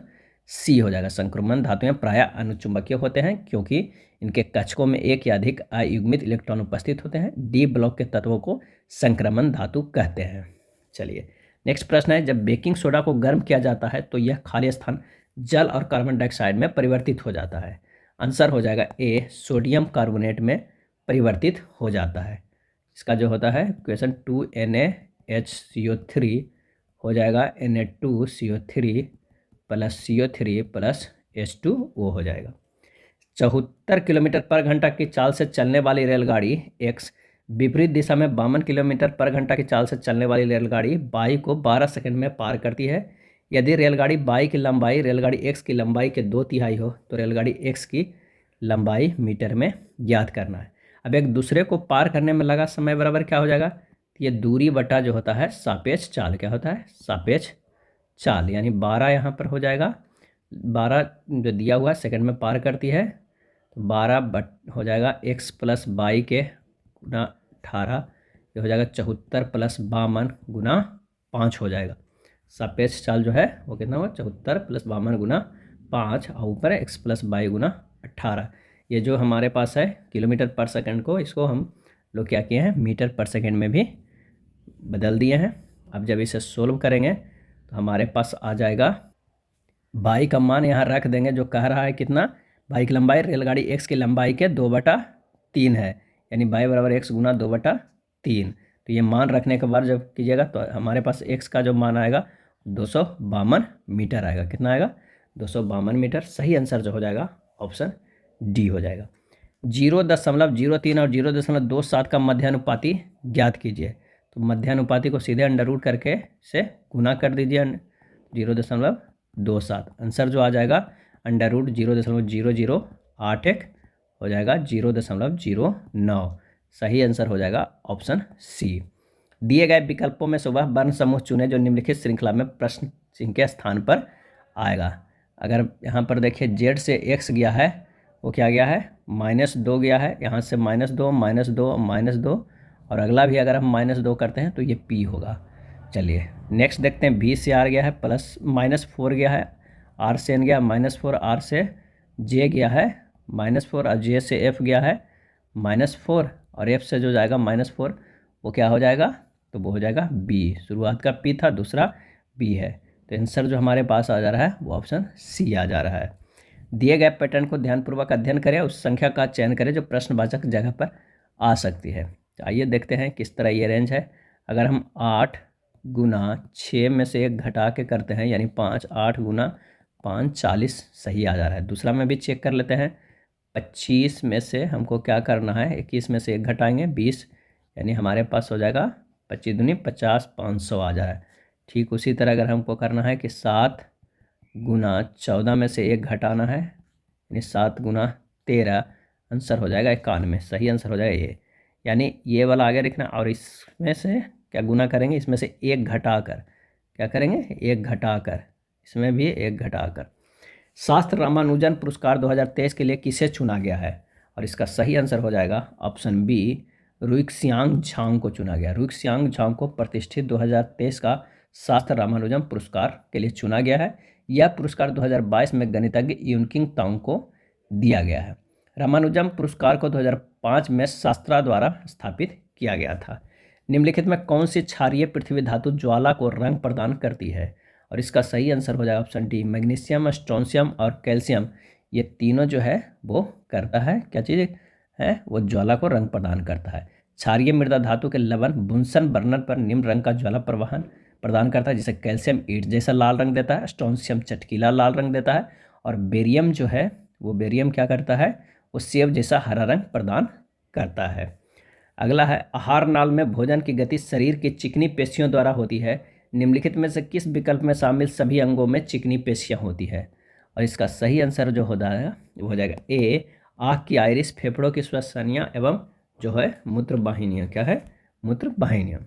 सी हो जाएगा। संक्रमण धातुएं प्राय अनुचुंबकीय होते हैं क्योंकि इनके कक्षकों में एक या अधिक अयुग्मित इलेक्ट्रॉन उपस्थित होते हैं। डी ब्लॉक के तत्वों को संक्रमण धातु कहते हैं। चलिए नेक्स्ट प्रश्न है, जब बेकिंग सोडा को गर्म किया जाता है तो यह खाली स्थान जल और कार्बन डाइऑक्साइड में परिवर्तित हो जाता है। आंसर हो जाएगा ए, सोडियम कार्बोनेट में परिवर्तित हो जाता है। इसका जो होता है क्वेश्चन 2NaHCO3 हो जाएगा Na2CO3 plus CO3 plus H2O हो जाएगा। 74 किलोमीटर पर घंटा की चाल से चलने वाली रेलगाड़ी X विपरीत दिशा में 52 किलोमीटर पर घंटा की चाल से चलने वाली रेलगाड़ी Y को 12 सेकंड में पार करती है। यदि रेलगाड़ी Y की लंबाई रेलगाड़ी X की लंबाई के 2/3 हो तो रेलगाड़ी X की लंबाई मीटर में ज्ञात करना है। अब एक दूसरे को पार करने में लगा समय बराबर क्या हो जाएगा? ये दूरी बटा जो होता है सापेक्ष चाल, क्या होता है? सापेक्ष चाल, यानी 12 यहाँ पर हो जाएगा। 12 जो दिया हुआ है सेकंड में पार करती है, तो 12 हो जाएगा x प्लस y के गुना 18, ये हो जाएगा 74 प्लस 52 गुना 5 हो जाएगा। सापेक्ष चाल जो है वो कितना होगा? 74 प्लस 52 गुना 5, और ऊपर है x प्लस y गुना 18। ये जो हमारे पास है किलोमीटर पर सेकंड को, इसको हम लोग क्या किए हैं? मीटर पर सेकंड में भी बदल दिए हैं। अब जब इसे सोल्व करेंगे तो हमारे पास आ जाएगा y का मान यहाँ रख देंगे, जो कह रहा है कितना? y की लंबाई रेलगाड़ी x की लंबाई के 2/3 है, यानी y बराबर x गुना 2/3। तो ये मान रखने के बाद जब कीजिएगा तो हमारे पास x का जो मान आएगा 252 मीटर आएगा। कितना आएगा? 252 मीटर। सही आंसर जो हो जाएगा ऑप्शन डी हो जाएगा। 0.03 और 0.27 का मध्यानुपाती ज्ञात कीजिए। तो मध्यानुपाती को सीधे अंडर रूट करके से गुना कर दीजिए 0.27। आंसर जो आ जाएगा अंडर रूट 0.00 8 हो जाएगा 0.09। सही आंसर हो जाएगा ऑप्शन सी। दिए गए विकल्पों में से वह वर्ण समूह चुने जो निम्नलिखित श्रृंखला में प्रश्न चिन्ह के स्थान पर आएगा। अगर यहाँ पर देखिए जेड से एक्स गया है, वो क्या गया है, -2 गया है, यहाँ से -2 -2 -2, और अगला भी अगर हम -2 करते हैं तो ये पी होगा। चलिए नेक्स्ट देखते हैं, बी से आर गया है -4 गया है, आर से एन गया -4, आर से जे गया है -4, और जे से एफ गया है -4, और एफ से जो जाएगा -4 वो क्या हो जाएगा, तो वो हो जाएगा बी। शुरुआत का पी था, दूसरा बी है, तो आंसर जो हमारे पास आ जा रहा है वो ऑप्शन सी आ जा रहा है। दिए गए पैटर्न को ध्यानपूर्वक अध्ययन करें, उस संख्या का चयन करें जो प्रश्नवाचक जगह पर आ सकती है। तो आइए देखते हैं किस तरह ये रेंज है। अगर हम 8 गुना 6 में से 1 घटा के करते हैं, यानी 5, 8 गुना 5 40 सही आ जा रहा है। दूसरा में भी चेक कर लेते हैं, 25 में से हमको क्या करना है, 21 में से 1 घटाएंगे 20, यानी हमारे पास हो जाएगा 25 दूनी 50, 500 आ जा रहा है। ठीक उसी तरह अगर हमको करना है कि 7 गुना 14 में से 1 घटाना है, यानी 7 गुना 13, आंसर हो जाएगा 91। सही आंसर हो जाएगा ये, यानी ये वाला आगे लिखना, और इसमें से क्या गुना करेंगे, इसमें से 1 घटाकर क्या करेंगे, 1 घटाकर, इसमें भी 1 घटाकर। शास्त्र रामानुजन पुरस्कार 2023 के लिए किसे चुना गया है, और इसका सही आंसर हो जाएगा ऑप्शन बी, रुइक्सियांग झांग को चुना गया। रुइक्सियांग झांग को प्रतिष्ठित 2023 का शास्त्र रामानुजन पुरस्कार के लिए चुना गया है। यह पुरस्कार 2022 में गणितज्ञ यूनकिंग तांग को दिया गया है। रामानुजन पुरस्कार को 2005 में शास्त्रा द्वारा स्थापित किया गया था। निम्नलिखित में कौन सी क्षारीय पृथ्वी धातु ज्वाला को रंग प्रदान करती है, और इसका सही आंसर हो जाएगा ऑप्शन डी, मैग्नीशियम, स्ट्रोंशियम और कैल्शियम। ये तीनों जो है वो करता है, क्या चीज़ है, वो ज्वाला को रंग प्रदान करता है। क्षारीय मृदा धातु के लवण बुनसन बर्नर पर निम्न रंग का ज्वाला प्रवाहन प्रदान करता है, जैसे कैल्शियम ईंट जैसा लाल रंग देता है, स्ट्रोंशियम चटकीला लाल रंग देता है, और बेरियम जो है वो बेरियम क्या करता है, वो सेब जैसा हरा रंग प्रदान करता है। अगला है, आहार नाल में भोजन की गति शरीर की चिकनी पेशियों द्वारा होती है। निम्नलिखित में से किस विकल्प में शामिल सभी अंगों में चिकनी पेशियां होती है, और इसका सही आंसर जो होता है वो हो जाएगा ए, आँख की आइरिस, फेफड़ों की श्वसनियाँ एवं जो है मूत्र वाहिनियाँ। क्या है, मूत्र वाहिनियाँ।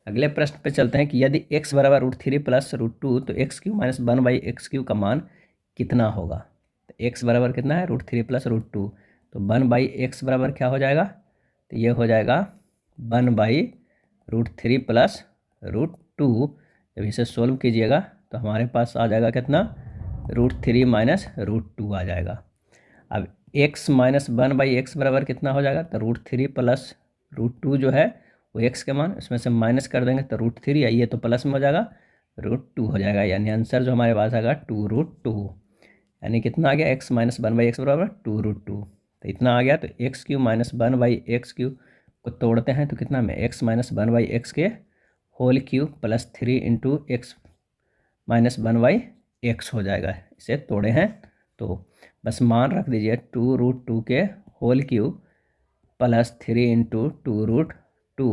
अगले प्रश्न पे चलते हैं कि यदि x बराबर √3 + √2 तो x³ - 1/x³ का मान कितना होगा। तो x बराबर कितना है, √3 + √2, तो 1/x बराबर क्या हो जाएगा, तो ये हो जाएगा 1/√3 + √2। जब इसे सोल्व कीजिएगा तो हमारे पास आ जाएगा कितना, √3 - √2 आ जाएगा। अब x - 1/x बराबर कितना हो जाएगा, तो √3 + √2 जो है वो x के मान, इसमें से माइनस कर देंगे तो √3, ये तो प्लस में हो जाएगा, √2 हो जाएगा, यानी आंसर जो हमारे पास आएगा 2√2। यानी कितना आ गया, x - 1/x बराबर 2√2, तो इतना आ गया। तो x³ - 1/x³ को तोड़ते हैं तो कितना में, x - 1/x के whole cube plus 3 × x - 1/x हो जाएगा। इसे तोड़े हैं तो बस मान रख दीजिए 2√2 के होल क्यूब प्लस 3 × 2√2,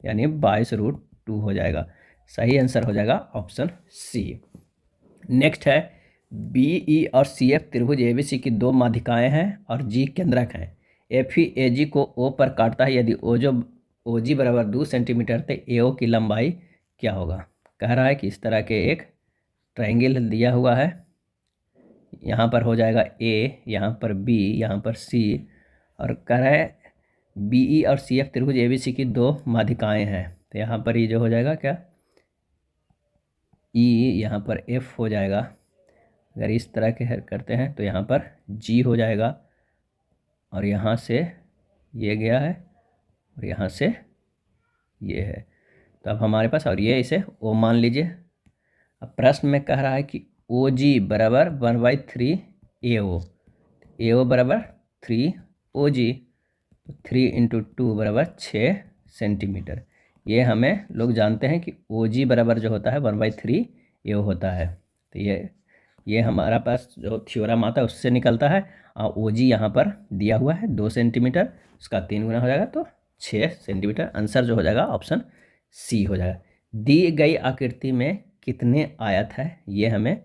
यानी 22√2 हो जाएगा। सही आंसर हो जाएगा ऑप्शन सी। नेक्स्ट है, BE और CF त्रिभुज ABC की 2 माध्यिकाएं हैं और G केंद्रक हैं। FE AG को O पर काटता है, यदि OG बराबर 2 सेंटीमीटर तो AO की लंबाई क्या होगा। कह रहा है कि इस तरह के एक ट्रायंगल दिया हुआ है, यहाँ पर हो जाएगा A, यहाँ पर B, यहाँ पर C, और कह रहा है BE और CF त्रिभुज ABC की 2 माध्यिकाएं हैं, तो यहाँ पर ये जो हो जाएगा क्या, E, यहाँ पर F हो जाएगा। अगर इस तरह के करते हैं तो यहाँ पर G हो जाएगा, और यहाँ से ये गया है, और यहाँ से ये है, तो अब हमारे पास, और ये इसे O मान लीजिए। अब प्रश्न में कह रहा है कि OG बराबर 1/3 AO, AO बराबर 3 OG, तो 3 × 2 बराबर 6 सेंटीमीटर। ये हमें लोग जानते हैं कि OG बराबर जो होता है 1/3 AO होता है, तो ये हमारा पास जो थ्योरम आता है उससे निकलता है। और OG यहाँ पर दिया हुआ है 2 सेंटीमीटर, उसका 3 गुना हो जाएगा तो 6 सेंटीमीटर। आंसर जो हो जाएगा ऑप्शन सी हो जाएगा। दी गई आकृति में कितने आयत है, ये हमें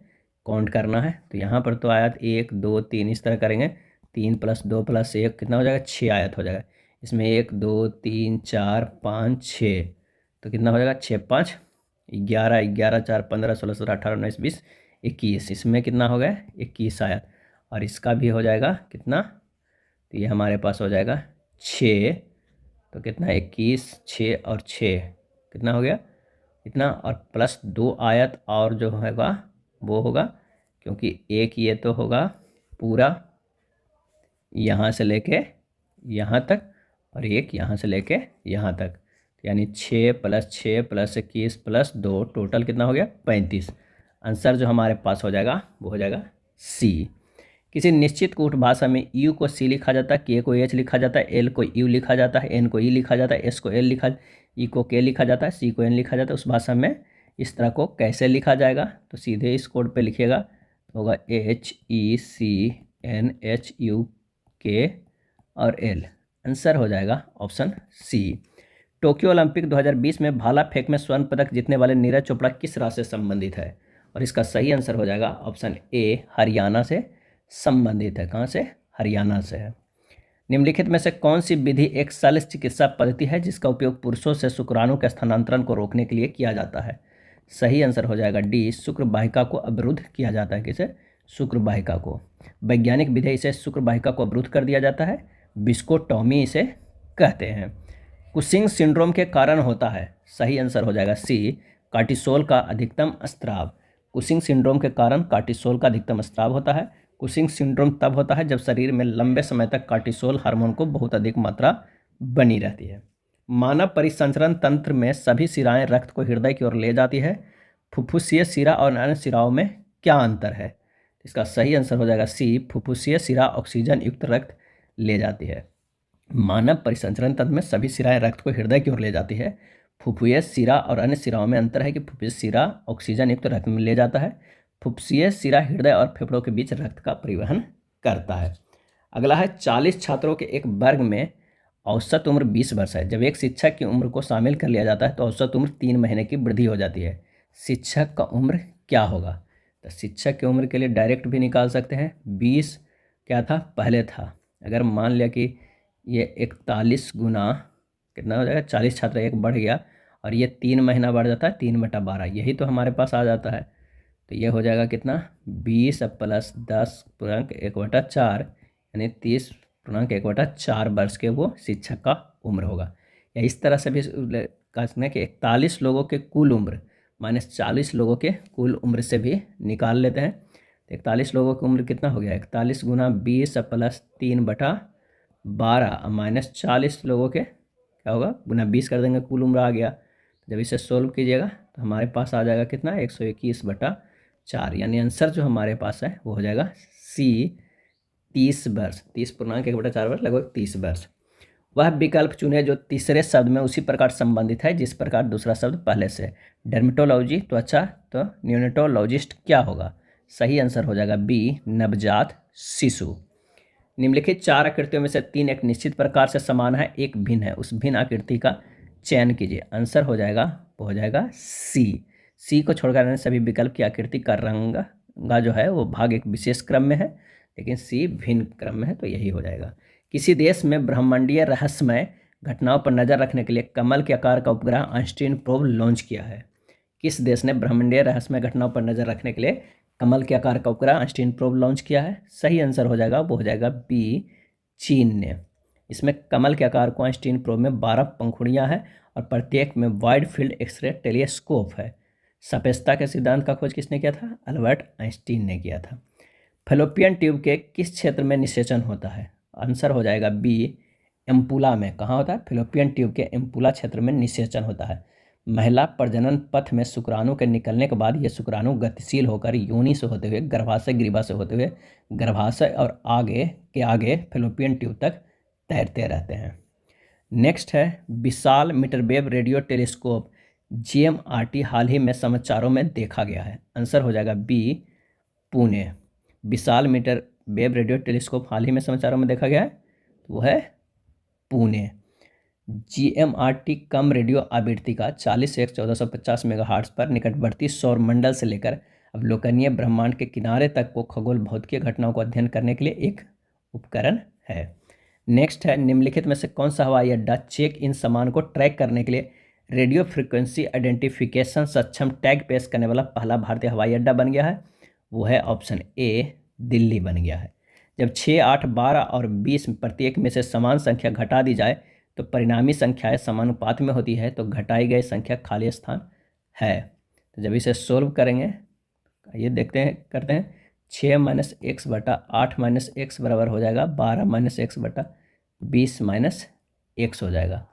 काउंट करना है। तो यहाँ पर तो आयत 1 2 3 इस तरह करेंगे, 3 + 2 + 1 कितना हो जाएगा, 6 आयत हो जाएगा। इसमें 1 2 3 4 5 6, तो कितना हो जाएगा, 6 5 11, 11 4 15 16 17 18 19 20 21, इसमें कितना हो गया, 21 आयत। और इसका भी हो जाएगा कितना, तो ये हमारे पास हो जाएगा 6, तो कितना 21 6 और 6 कितना हो गया इतना, और प्लस 2 आयत और जो होगा वो होगा, क्योंकि एक ये तो होगा पूरा यहाँ से लेके यहाँ तक, और एक यहाँ से लेके यहाँ तक, यानी 6 + 6 + 21 + 2 टोटल कितना हो गया, 35। आंसर जो हमारे पास हो जाएगा वो हो जाएगा सी। किसी निश्चित कूट भाषा में यू को सी लिखा जाता है, के को एच लिखा जाता है, एल को यू लिखा जाता है, एन को ई लिखा जाता है, एस को एल लिखा, ई को के लिखा जाता है, सी को एन लिखा जाता है। उस भाषा में इस तरह को कैसे लिखा जाएगा, तो सीधे इस कोड पे लिखिएगा, तो होगा HECNHUK और एल। आंसर हो जाएगा ऑप्शन सी। टोक्यो ओलंपिक 2020 में भाला फेंक में स्वर्ण पदक जीतने वाले नीरज चोपड़ा किस राज्य से संबंधित है, और इसका सही आंसर हो जाएगा ऑप्शन ए, हरियाणा से संबंधित है। कहाँ से, हरियाणा से है। निम्नलिखित में से कौन सी विधि एक शल्य चिकित्सा पद्धति है जिसका उपयोग पुरुषों से शुक्राणु के स्थानांतरण को रोकने के लिए किया जाता है। सही आंसर हो जाएगा डी, शुक्र वाहिका को अवरुद्ध किया जाता है। किसे, शुक्र वाहिका को। वैज्ञानिक विधि इसे शुक्र वाहिका को अवरुद्ध कर दिया जाता है, विस्कोटॉमी इसे कहते हैं। कुशिंग सिंड्रोम के कारण होता है। सही आंसर हो जाएगा सी, कार्टिसोल का अधिकतम स्राव। कुशिंग सिंड्रोम के कारण कार्टिसोल का अधिकतम स्राव होता है। कुशिंग सिंड्रोम तब होता है जब शरीर में लंबे समय तक कार्टिसोल हार्मोन को बहुत अधिक मात्रा बनी रहती है। मानव परिसंचरण तंत्र में सभी शिराएं रक्त को हृदय की ओर ले जाती है। फुफ्फुसीय शिरा और अन्य शिराओं में क्या अंतर है। इसका सही आंसर हो जाएगा सी, फुफ्फुसीय शिरा ऑक्सीजन युक्त रक्त ले जाती है। मानव परिसंचरण तंत्र में सभी शिराएं रक्त को हृदय की ओर ले जाती है। फुफ्फुसीय शिरा और अन्य शिराओं में अंतर है कि फुफ्फुसीय शिरा ऑक्सीजन युक्त रक्त में ले जाता है, फुफ्फुसीय शिरा हृदय और फेफड़ों के बीच रक्त का परिवहन करता है। अगला है 40 छात्रों के एक वर्ग में औसत उम्र 20 वर्ष है। जब एक शिक्षक की उम्र को शामिल कर लिया जाता है तो औसत उम्र 3 महीने की वृद्धि हो जाती है। शिक्षक का उम्र क्या होगा, तो शिक्षक की उम्र के लिए डायरेक्ट भी निकाल सकते हैं। 20 क्या था, पहले था। अगर मान लिया कि ये 41 गुना कितना हो जाएगा, 40 छात्र एक बढ़ गया, और ये 3 महीना बढ़ जाता है, 3/12, यही तो हमारे पास आ जाता है। तो ये हो जाएगा कितना, 20 + 10 पूर्णांक 1/4, यानी 30.1/4 वर्ष के वो शिक्षक का उम्र होगा। या इस तरह से भी कह सकते हैं कि 41 लोगों के कुल उम्र माइनस 40 लोगों के कुल उम्र से भी निकाल लेते हैं। तो 41 लोगों की उम्र कितना हो गया, 41 गुना 20 + 3/12 माइनस 40 लोगों के क्या होगा, गुना 20 कर देंगे, कुल उम्र आ गया। जब इसे सोल्व कीजिएगा तो हमारे पास आ जाएगा कितना, 121/4, यानी आंसर जो हमारे पास है वो हो जाएगा सी, 30 वर्ष। 30.1/4 वर्ष, लगभग 30 वर्ष। वह विकल्प चुने जो तीसरे शब्द में उसी प्रकार संबंधित है जिस प्रकार दूसरा शब्द पहले से। डर्मेटोलॉजी त्वचा, तो न्यूनेटोलॉजिस्ट क्या होगा। सही आंसर हो जाएगा बी, नवजात शिशु। निम्नलिखित 4 आकृतियों में से 3 एक निश्चित प्रकार से समान है, एक भिन्न है, उस भिन्न आकृति का चयन कीजिए। आंसर हो जाएगा वो हो जाएगा सी को छोड़कर अन्य सभी विकल्प की आकृति का रंग का जो है वो भाग एक विशेष क्रम में है, लेकिन सी भिन्न क्रम में है, तो यही हो जाएगा। किसी देश में ब्रह्मांडीय रहस्यमय घटनाओं पर नजर रखने के लिए कमल के आकार का उपग्रह आइंस्टीन प्रोब लॉन्च किया है। किस देश ने ब्रह्मांडीय रहस्यमय घटनाओं पर नजर रखने के लिए कमल के आकार का उपग्रह आइंस्टीन प्रोब लॉन्च किया है। सही आंसर हो जाएगा वो हो जाएगा बी, चीन ने। इसमें कमल के आकार को आइंस्टीन प्रोब में 12 पंखुड़ियां हैं और प्रत्येक में वाइड फील्ड एक्सरे टेलीस्कोप है। सापेक्षता के सिद्धांत का खोज किसने किया था, अल्बर्ट आइंस्टीन ने किया था। फैलोपियन ट्यूब के किस क्षेत्र में निषेचन होता है। आंसर हो जाएगा बी, एम्पुला में। कहाँ होता है, फैलोपियन ट्यूब के एम्पुला क्षेत्र में निषेचन होता है। महिला प्रजनन पथ में शुक्राणु के निकलने के बाद ये शुक्राणु गतिशील होकर योनि से होते हुए गर्भाशय ग्रीवा से होते हुए गर्भाशय और आगे फैलोपियन ट्यूब तक तैरते रहते हैं। नेक्स्ट है विशाल मीटरवेव रेडियो टेलीस्कोप GMRT हाल ही में समाचारों में देखा गया है। आंसर हो जाएगा बी, पुणे। विशाल मीटरवेव रेडियो टेलीस्कोप हाल ही में समाचारों में देखा गया है, वो है पुणे। GMRT कम रेडियो आवृत्ति का 40 से 1450 मेगाहर्ट्ज पर निकटवर्ती सौर मंडल से लेकर अवलोकनीय ब्रह्मांड के किनारे तक को खगोल भौतिकीय घटनाओं को अध्ययन करने के लिए एक उपकरण है। नेक्स्ट है, निम्नलिखित में से कौन सा हवाई अड्डा चेक इन सामान को ट्रैक करने के लिए रेडियो फ्रिक्वेंसी आइडेंटिफिकेशन सक्षम टैग पेश करने वाला पहला भारतीय हवाई अड्डा बन गया है? वो है ऑप्शन ए, दिल्ली बन गया है। जब 6, 8, 12 और 20 प्रत्येक में से समान संख्या घटा दी जाए तो परिणामी संख्याएं समानुपात में होती है, तो घटाई गई संख्या खाली स्थान है। तो जब इसे सोल्व करेंगे, ये देखते हैं, करते हैं, 6 माइनस एक्स बटा 8 माइनस एक्स बराबर हो जाएगा 12 माइनस एक्स बटा 20 माइनस एक्स हो जाएगा।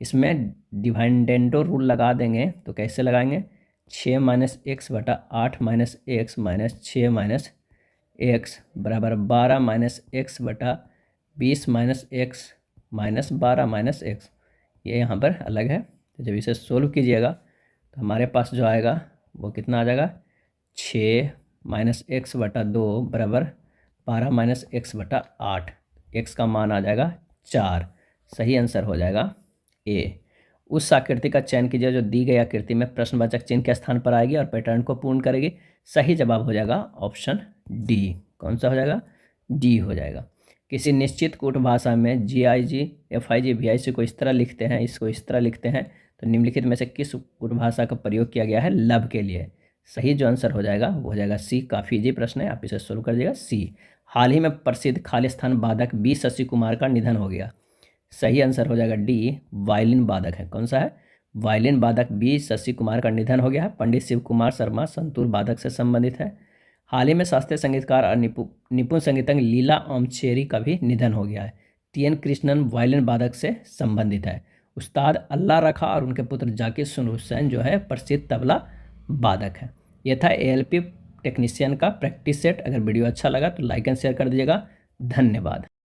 इसमें डिवाइडेंडो रूल लगा देंगे, तो कैसे लगाएंगे? 6 माइनस एक्स बटा 8 minus x minus 6 minus x बराबर 12 माइनस एक्स बटा 20 minus x minus 12 minus x, ये यहाँ पर अलग है। तो जब इसे सोल्व कीजिएगा तो हमारे पास जो आएगा वो कितना आ जाएगा? 6 माइनस एक्स बटा 2 बराबर 12 माइनस एक्स बटा 8, एक्स का मान आ जाएगा 4। सही आंसर हो जाएगा ए। उस आकृति का चयन कीजिए जो दी गई आकृति में प्रश्नवाचक चिन्ह के स्थान पर आएगी और पैटर्न को पूर्ण करेगी। सही जवाब हो जाएगा ऑप्शन डी। कौन सा हो जाएगा? डी हो जाएगा। किसी निश्चित कूट भाषा में GIG, FIG, VIC को इस तरह लिखते हैं, इसको इस तरह लिखते हैं, तो निम्नलिखित में से किस कूट भाषा का प्रयोग किया गया है लब के लिए? सही जो आंसर हो जाएगा वो हो जाएगा सी। काफ़ी इजी प्रश्न है, आप इसे सोल्व कर दीजिएगा। सी। हाल ही में प्रसिद्ध खालिस्तान वादक बी शशि कुमार का निधन हो गया। सही आंसर हो जाएगा डी, वायलिन वादक है। कौन सा है? वायलिन वादक बी शशि कुमार का निधन हो गया है। पंडित शिव कुमार शर्मा संतूर वादक से संबंधित है। हाल ही में शास्त्रीय संगीतकार और निपुण संगीतज्ञ लीला आमचेरी का भी निधन हो गया है। TN कृष्णन वायलिन वादक से संबंधित है। उस्ताद अल्लाह रखा और उनके पुत्र जाकिर हुसैन जो है प्रसिद्ध तबला वादक है। यह था ALP टेक्नीशियन का प्रैक्टिस सेट। अगर वीडियो अच्छा लगा तो लाइक एंड शेयर कर दीजिएगा। धन्यवाद।